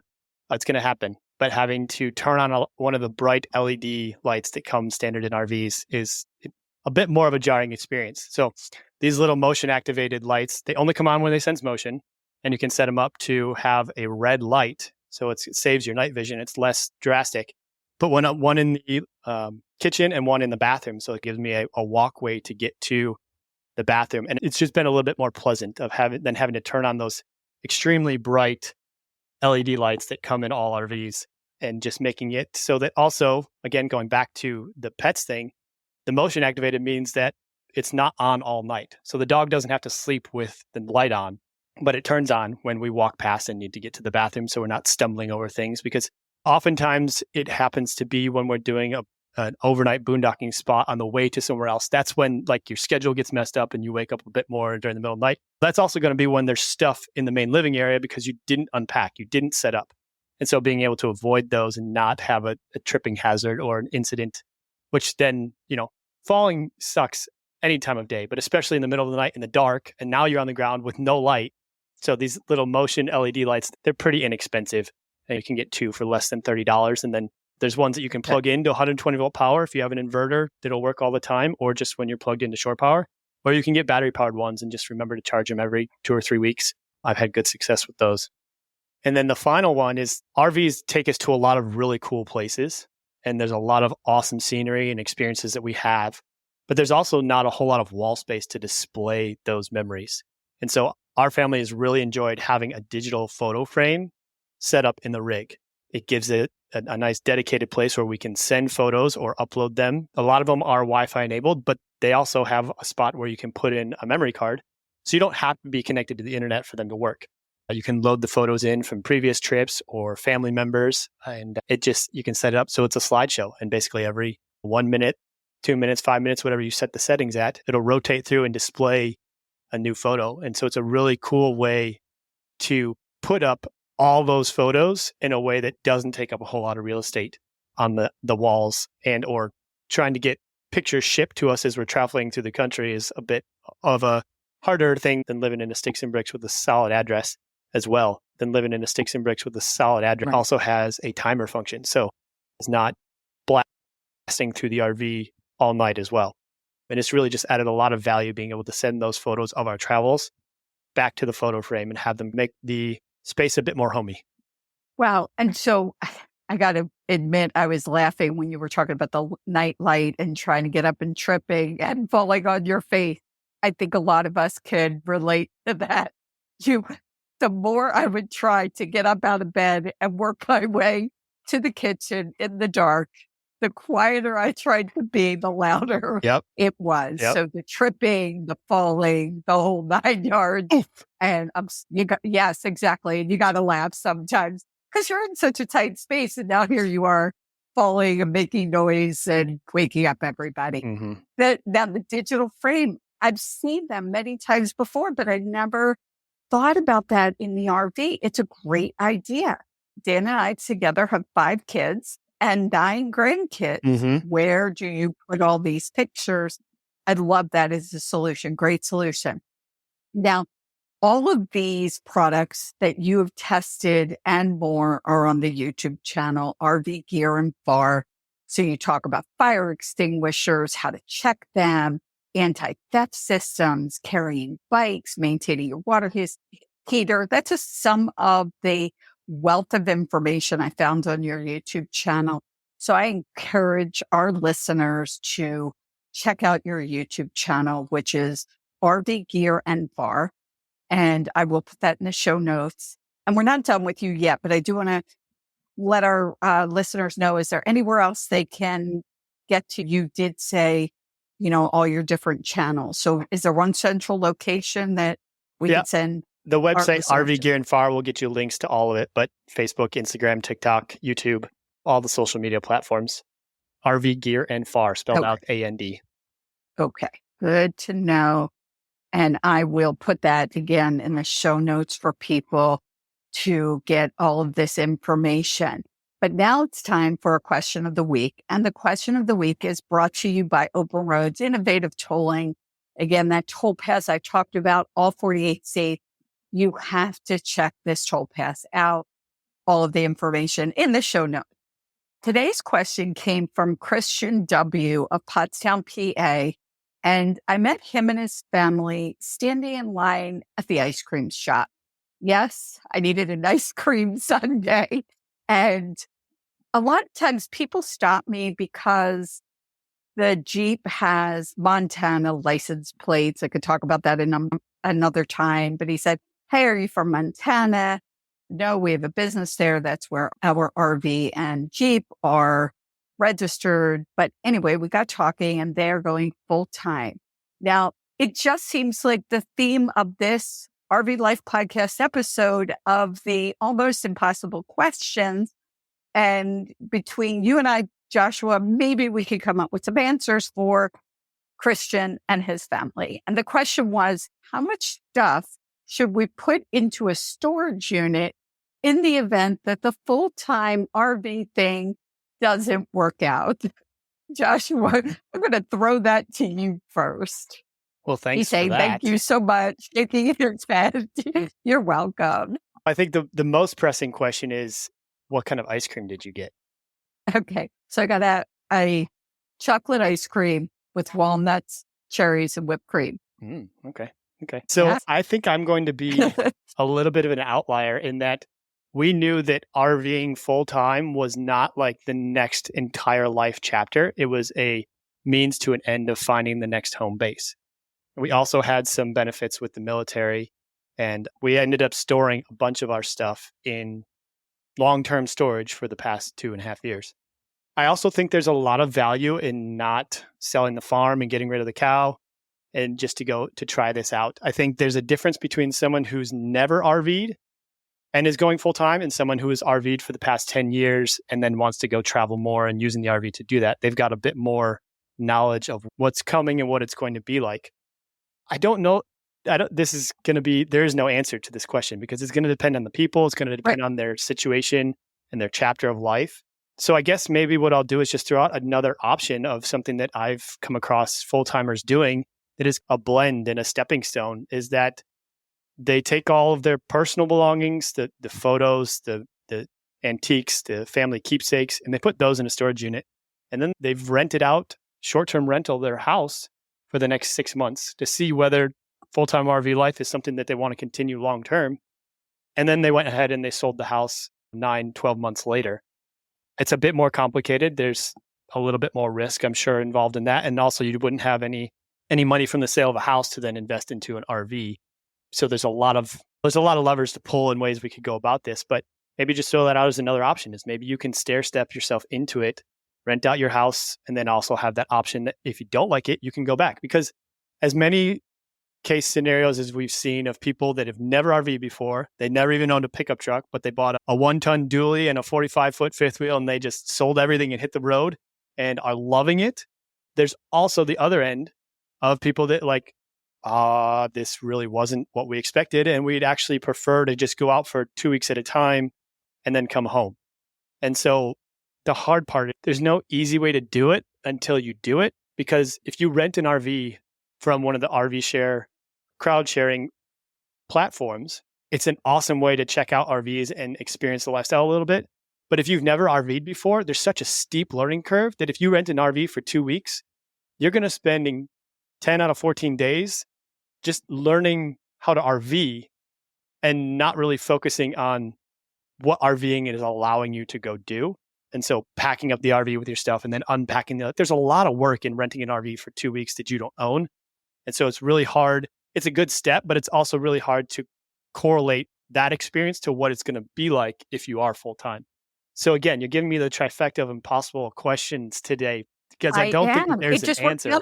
it's going to happen. But having to turn on one of the bright LED lights that come standard in RVs is a bit more of a jarring experience. So these little motion activated lights, they only come on when they sense motion, and you can set them up to have a red light. So it saves your night vision. It's less drastic. Put one in the kitchen and one in the bathroom. So it gives me a walkway to get to the bathroom. And it's just been a little bit more pleasant than having to turn on those extremely bright LED lights that come in all RVs, and just making it so that also, again, going back to the pets thing, the motion activated means that it's not on all night. So the dog doesn't have to sleep with the light on, but it turns on when we walk past and need to get to the bathroom, so we're not stumbling over things. Because oftentimes it happens to be when we're doing an overnight boondocking spot on the way to somewhere else. That's when like your schedule gets messed up and you wake up a bit more during the middle of the night. That's also going to be when there's stuff in the main living area because you didn't unpack, you didn't set up. And so being able to avoid those and not have a tripping hazard or an incident, which then, falling sucks any time of day, but especially in the middle of the night in the dark, and now you're on the ground with no light. So these little motion LED lights, they're pretty inexpensive, and you can get two for less than $30. And then there's ones that you can plug into 120 volt power if you have an inverter that'll work all the time, or just when you're plugged into shore power, or you can get battery powered ones and just remember to charge them every 2 or 3 weeks. I've had good success with those. And then the final one is RVs take us to a lot of really cool places, and there's a lot of awesome scenery and experiences that we have, but there's also not a whole lot of wall space to display those memories. And so our family has really enjoyed having a digital photo frame set up in the rig. It gives it a nice dedicated place where we can send photos or upload them. A lot of them are Wi-Fi enabled, but they also have a spot where you can put in a memory card. So you don't have to be connected to the internet for them to work. You can load the photos in from previous trips or family members, and you can set it up so it's a slideshow. And basically every 1 minute, 2 minutes, 5 minutes, whatever you set the settings at, it'll rotate through and display a new photo. And so it's a really cool way to put up all those photos in a way that doesn't take up a whole lot of real estate on the walls, and or trying to get pictures shipped to us as we're traveling through the country is a bit of a harder thing than living in a sticks and bricks with a solid address as well. Than living in a sticks and bricks with a solid address. Right. Also has a timer function. So it's not blasting through the RV all night as well. And it's really just added a lot of value being able to send those photos of our travels back to the photo frame and have them make the space a bit more homey. Wow. And so I got to admit, I was laughing when you were talking about the night light and trying to get up and tripping and falling on your face. I think a lot of us could relate to that. The more I would try to get up out of bed and work my way to the kitchen in the dark, the quieter I tried to be, the louder it was. Yep. So the tripping, the falling, the whole 9 yards. And yes, exactly. And you got to laugh sometimes because you're in such a tight space. And now here you are falling and making noise and waking up everybody. Mm-hmm. Now the digital frame, I've seen them many times before, but I never thought about that in the RV. It's a great idea. Dan and I together have 5 kids and 9 grandkids. Mm-hmm. Where do you put all these pictures? I love that as a solution. Great solution. Now, all of these products that you have tested and more are on the YouTube channel, RV Gear and Bar. So you talk about fire extinguishers, how to check them, anti-theft systems, carrying bikes, maintaining your water heater. That's just some of the wealth of information I found on your YouTube channel. So I encourage our listeners to check out your YouTube channel, which is RV Gear and Bar. And I will put that in the show notes. And we're not done with you yet, but I do want to let our listeners know, is there anywhere else they can get to? You did say, all your different channels. So is there one central location that we can send? The website RV Gear and Far will get you links to all of it, but Facebook, Instagram, TikTok, YouTube, all the social media platforms. RV Gear and Far, spelled out AND. Okay, good to know. And I will put that again in the show notes for people to get all of this information. But now it's time for a question of the week. And the question of the week is brought to you by Open Roads Innovative Tolling. Again, that toll pass I talked about, all 48 states. You have to check this toll pass out. All of the information in the show notes. Today's question came from Christian W. of Pottstown, PA. And I met him and his family standing in line at the ice cream shop. Yes, I needed an ice cream sundae. And a lot of times people stop me because the Jeep has Montana license plates. I could talk about that in another time. But he said, "Hey, are you from Montana?" No, we have a business there. That's where our RV and Jeep are registered. But anyway, we got talking and they're going full time. Now, it just seems like the theme of this RV Life podcast episode of the almost impossible questions. And between you and I, Joshua, maybe we could come up with some answers for Christian and his family. And the question was, how much stuff should we put into a storage unit in the event that the full-time RV thing doesn't work out? Joshua, I'm going to throw that to you first. Well, thanks for that. Thank you so much. Shaking your head. You're welcome. I think the most pressing question is, what kind of ice cream did you get? Okay. So I got a chocolate ice cream with walnuts, cherries, and whipped cream. Okay. So Yeah. I think I'm going to be a little bit of an outlier in that we knew that RVing full-time was not like the next entire life chapter. It was a means to an end of finding the next home base. We also had some benefits with the military, and we ended up storing a bunch of our stuff in long-term storage for the past 2.5 years. I also think there's a lot of value in not selling the farm and getting rid of the cow and just to try this out. I think there's a difference between someone who's never RV'd and is going full time and someone who has RV'd for the past 10 years and then wants to go travel more and using the RV to do that. They've got a bit more knowledge of what's coming and what it's going to be like. I don't know. There is no answer to this question because it's going to depend on the people. It's going to depend on their situation and their chapter of life. So I guess maybe what I'll do is just throw out another option of something that I've come across full-timers doing that is a blend and a stepping stone, is that they take all of their personal belongings, the photos, the antiques, the family keepsakes, and they put those in a storage unit. And then they've rented out short-term rental their house for the next 6 months to see whether full-time RV life is something that they want to continue long-term. And then they went ahead and they sold the house 9-12 months later. It's a bit more complicated. There's a little bit more risk, I'm sure, involved in that. And also you wouldn't have any money from the sale of a house to then invest into an RV. So there's a lot of levers to pull and ways we could go about this, but maybe just throw that out as another option, is maybe you can stair step yourself into it, rent out your house, and then also have that option that if you don't like it, you can go back. Because as many case scenarios as we've seen of people that have never RV'd before, they never even owned a pickup truck, but they bought a 1-ton dually and a 45-foot fifth wheel, and they just sold everything and hit the road and are loving it. There's also the other end of people that like, this really wasn't what we expected, and we'd actually prefer to just go out for 2 weeks at a time and then come home. And so the hard part, there's no easy way to do it until you do it, because if you rent an RV from one of the RV share crowd sharing platforms, it's an awesome way to check out RVs and experience the lifestyle a little bit. But if you've never RV'd before, there's such a steep learning curve that if you rent an RV for 2 weeks, you're going to spend 10 out of 14 days, just learning how to RV and not really focusing on what RVing is allowing you to go do. And so packing up the RV with your stuff and then unpacking there's a lot of work in renting an RV for 2 weeks that you don't own. And so it's really hard. It's a good step, but it's also really hard to correlate that experience to what it's going to be like if you are full time. So again, you're giving me the trifecta of impossible questions today because I don't think that am. there's It just an answer.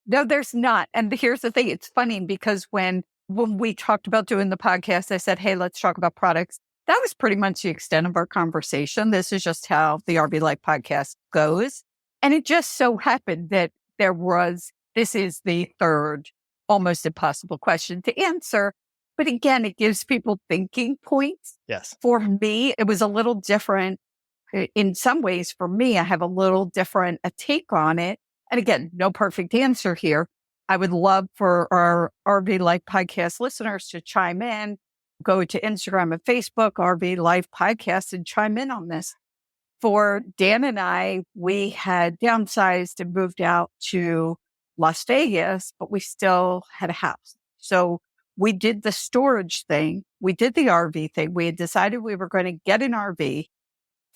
No, there's not. And here's the thing. It's funny because when we talked about doing the podcast, I said, hey, let's talk about products. That was pretty much the extent of our conversation. This is just how the RV Life podcast goes. And it just so happened that this is the third almost impossible question to answer. But again, it gives people thinking points. Yes. For me, it was a little different. In some ways, for me, I have a little different a take on it. And again, no perfect answer here. I would love for our RV Life podcast listeners to chime in, go to Instagram and Facebook, RV Life Podcast, and chime in on this. For Dan and I, we had downsized and moved out to Las Vegas, but we still had a house. So we did the storage thing. We did the RV thing. We had decided we were going to get an RV.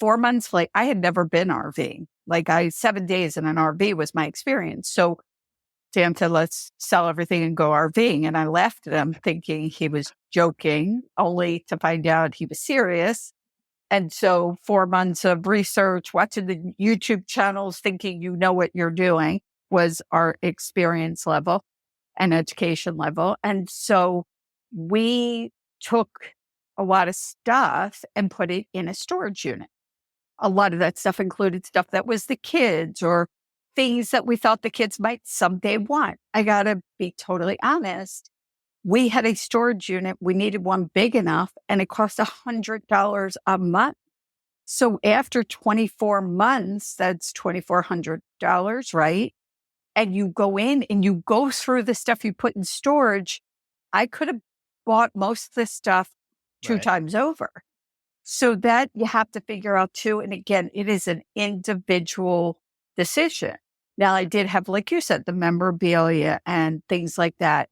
4 months later, I had never been RVing. 7 days in an RV was my experience. So Dan said, let's sell everything and go RVing. And I laughed at him thinking he was joking, only to find out he was serious. And so 4 months of research, watching the YouTube channels, thinking you know what you're doing was our experience level and education level. And so we took a lot of stuff and put it in a storage unit. A lot of that stuff included stuff that was the kids or things that we thought the kids might someday want. I got to be totally honest. We had a storage unit. We needed one big enough and it cost $100 a month. So after 24 months, that's $2,400, right? And you go in and you go through the stuff you put in storage. I could have bought most of this stuff two times over. So that you have to figure out too. And again, it is an individual decision. Now, I did have, like you said, the memorabilia and things like that.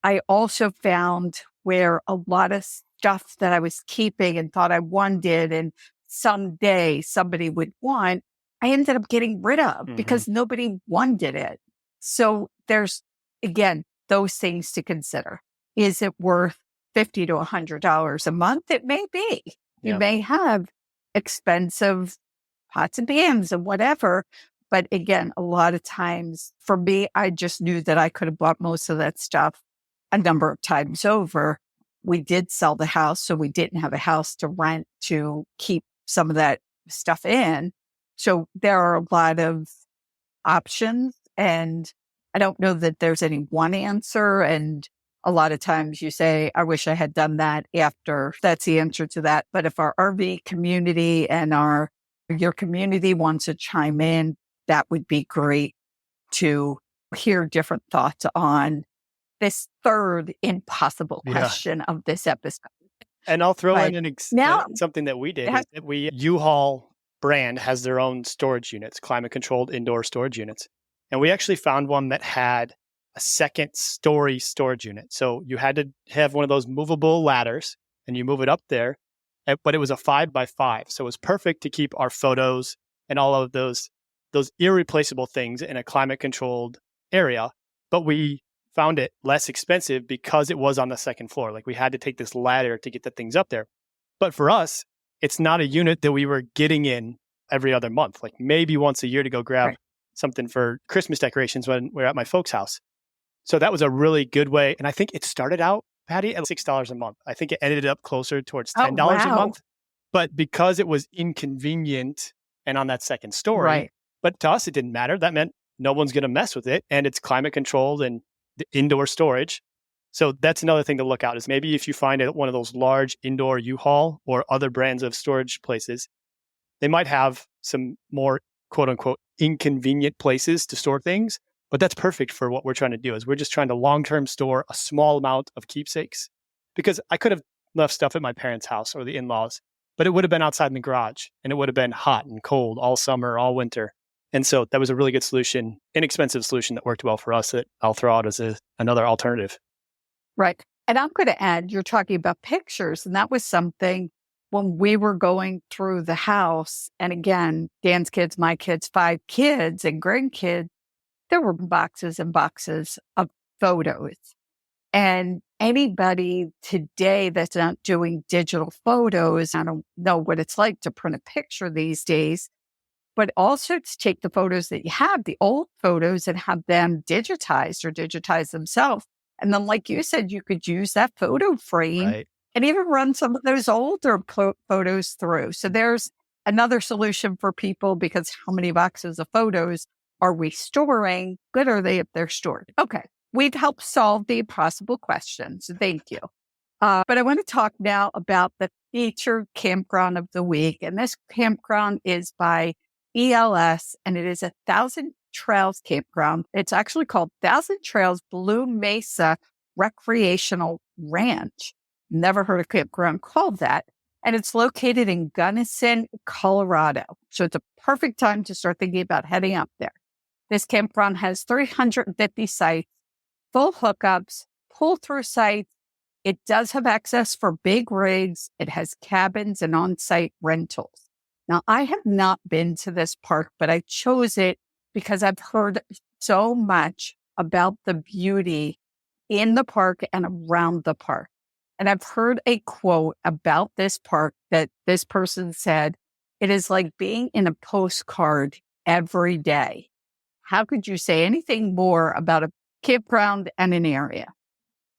I also found where a lot of stuff that I was keeping and thought I wanted and someday somebody would want, I ended up getting rid of because nobody wanted it. So there's, again, those things to consider. Is it worth $50 to $100 a month? It may be. You may have expensive pots and pans and whatever. But again, a lot of times for me, I just knew that I could have bought most of that stuff a number of times over. We did sell the house, so we didn't have a house to rent to keep some of that stuff in. So there are a lot of options, and I don't know that there's any one answer. And a lot of times you say, I wish I had done that after. That's the answer to that. But if our RV community and your community wants to chime in, that would be great to hear different thoughts on this third impossible question of this episode. And I'll throw in something that we did. Is that U-Haul brand has their own storage units, climate controlled indoor storage units. And we actually found one that had a second story storage unit. So you had to have one of those movable ladders and you move it up there, but it was a 5x5. So it was perfect to keep our photos and all of those irreplaceable things in a climate controlled area. But we found it less expensive because it was on the second floor. Like we had to take this ladder to get the things up there. But for us, it's not a unit that we were getting in every other month, like maybe once a year to go grab something for Christmas decorations when we're at my folks' house. So that was a really good way. And I think it started out, Patty, at $6 a month. I think it ended up closer towards $10 a month. But because it was inconvenient and on that second story, but to us, it didn't matter. That meant no one's going to mess with it. And it's climate controlled and the indoor storage. So that's another thing to look out is maybe if you find one of those large indoor U-Haul or other brands of storage places, they might have some more quote unquote inconvenient places to store things. But that's perfect for what we're trying to do is we're just trying to long-term store a small amount of keepsakes because I could have left stuff at my parents' house or the in-laws, but it would have been outside in the garage and it would have been hot and cold all summer, all winter. And so that was a really good solution, inexpensive solution that worked well for us that I'll throw out as another alternative. Right. And I'm going to add, you're talking about pictures, and that was something when we were going through the house. And again, Dan's kids, my kids, 5 kids and grandkids, there were boxes and boxes of photos. And anybody today that's not doing digital photos, I don't know what it's like to print a picture these days, but also to take the photos that you have, the old photos, and have them digitized or digitize themselves. And then, like you said, you could use that photo frame Right. and even run some of those older photos through. So there's another solution for people, because how many boxes of photos are we storing? Good are they if they're stored? Okay. We've helped solve the impossible questions. Thank you. But I want to talk now about the featured campground of the week. And this campground is by ELS, and it is a Thousand Trails campground. It's actually called Thousand Trails Blue Mesa Recreational Ranch. Never heard a campground called that. And it's located in Gunnison, Colorado. So it's a perfect time to start thinking about heading up there. This campground has 350 sites, full hookups, pull-through sites. It does have access for big rigs. It has cabins and on-site rentals. Now, I have not been to this park, but I chose it because I've heard so much about the beauty in the park and around the park. And I've heard a quote about this park that this person said, "It is like being in a postcard every day." How could you say anything more about a campground and an area?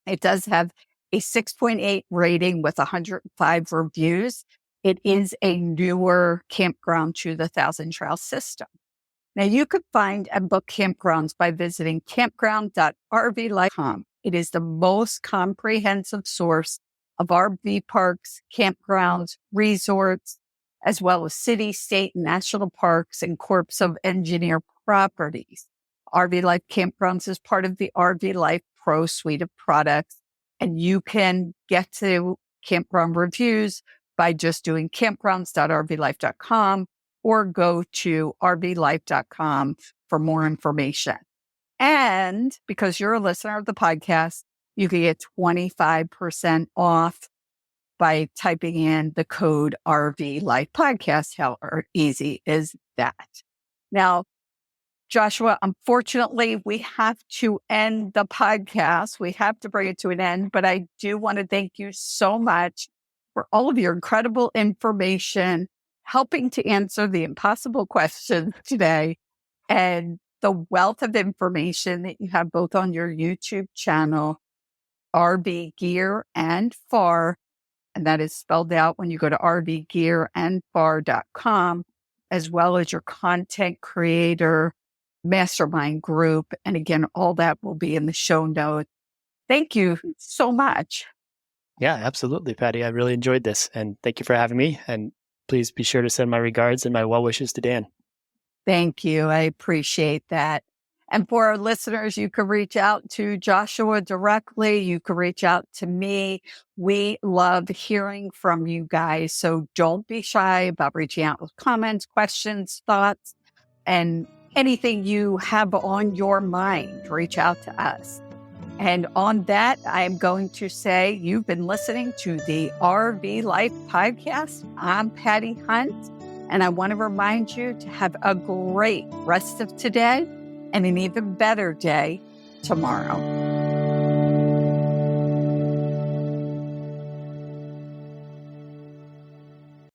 It does have a 6.8 rating with 105 reviews. It is a newer campground to the Thousand Trails system. Now, you could find and book campgrounds by visiting campground.rvlife.com. It is the most comprehensive source of RV parks, campgrounds, resorts, as well as city, state, and national parks and corps of engineer properties. RV Life Campgrounds is part of the RV Life Pro suite of products, and you can get to campground reviews by just doing campgrounds.rvlife.com or go to rvlife.com for more information. And because you're a listener of the podcast, you can get 25% off by typing in the code RV Life Podcast. How easy is that? Now, Joshua, unfortunately, we have to end the podcast. We have to bring it to an end, but I do want to thank you so much for all of your incredible information, helping to answer the impossible questions today, and the wealth of information that you have both on your YouTube channel, RV Gear and Far, and that is spelled out when you go to rvgearandfar.com, as well as your content creator mastermind group. And again, all that will be in the show notes. Thank you so much. Yeah, absolutely, Patty. I really enjoyed this, and thank you for having me. And please be sure to send my regards and my well wishes to Dan. Thank you. I appreciate that. And for our listeners, you can reach out to Joshua directly. You can reach out to me. We love hearing from you guys. So don't be shy about reaching out with comments, questions, thoughts, and anything you have on your mind. Reach out to us. And on that, I'm going to say you've been listening to the RV Life Podcast. I'm Patty Hunt, and I want to remind you to have a great rest of today and an even better day tomorrow.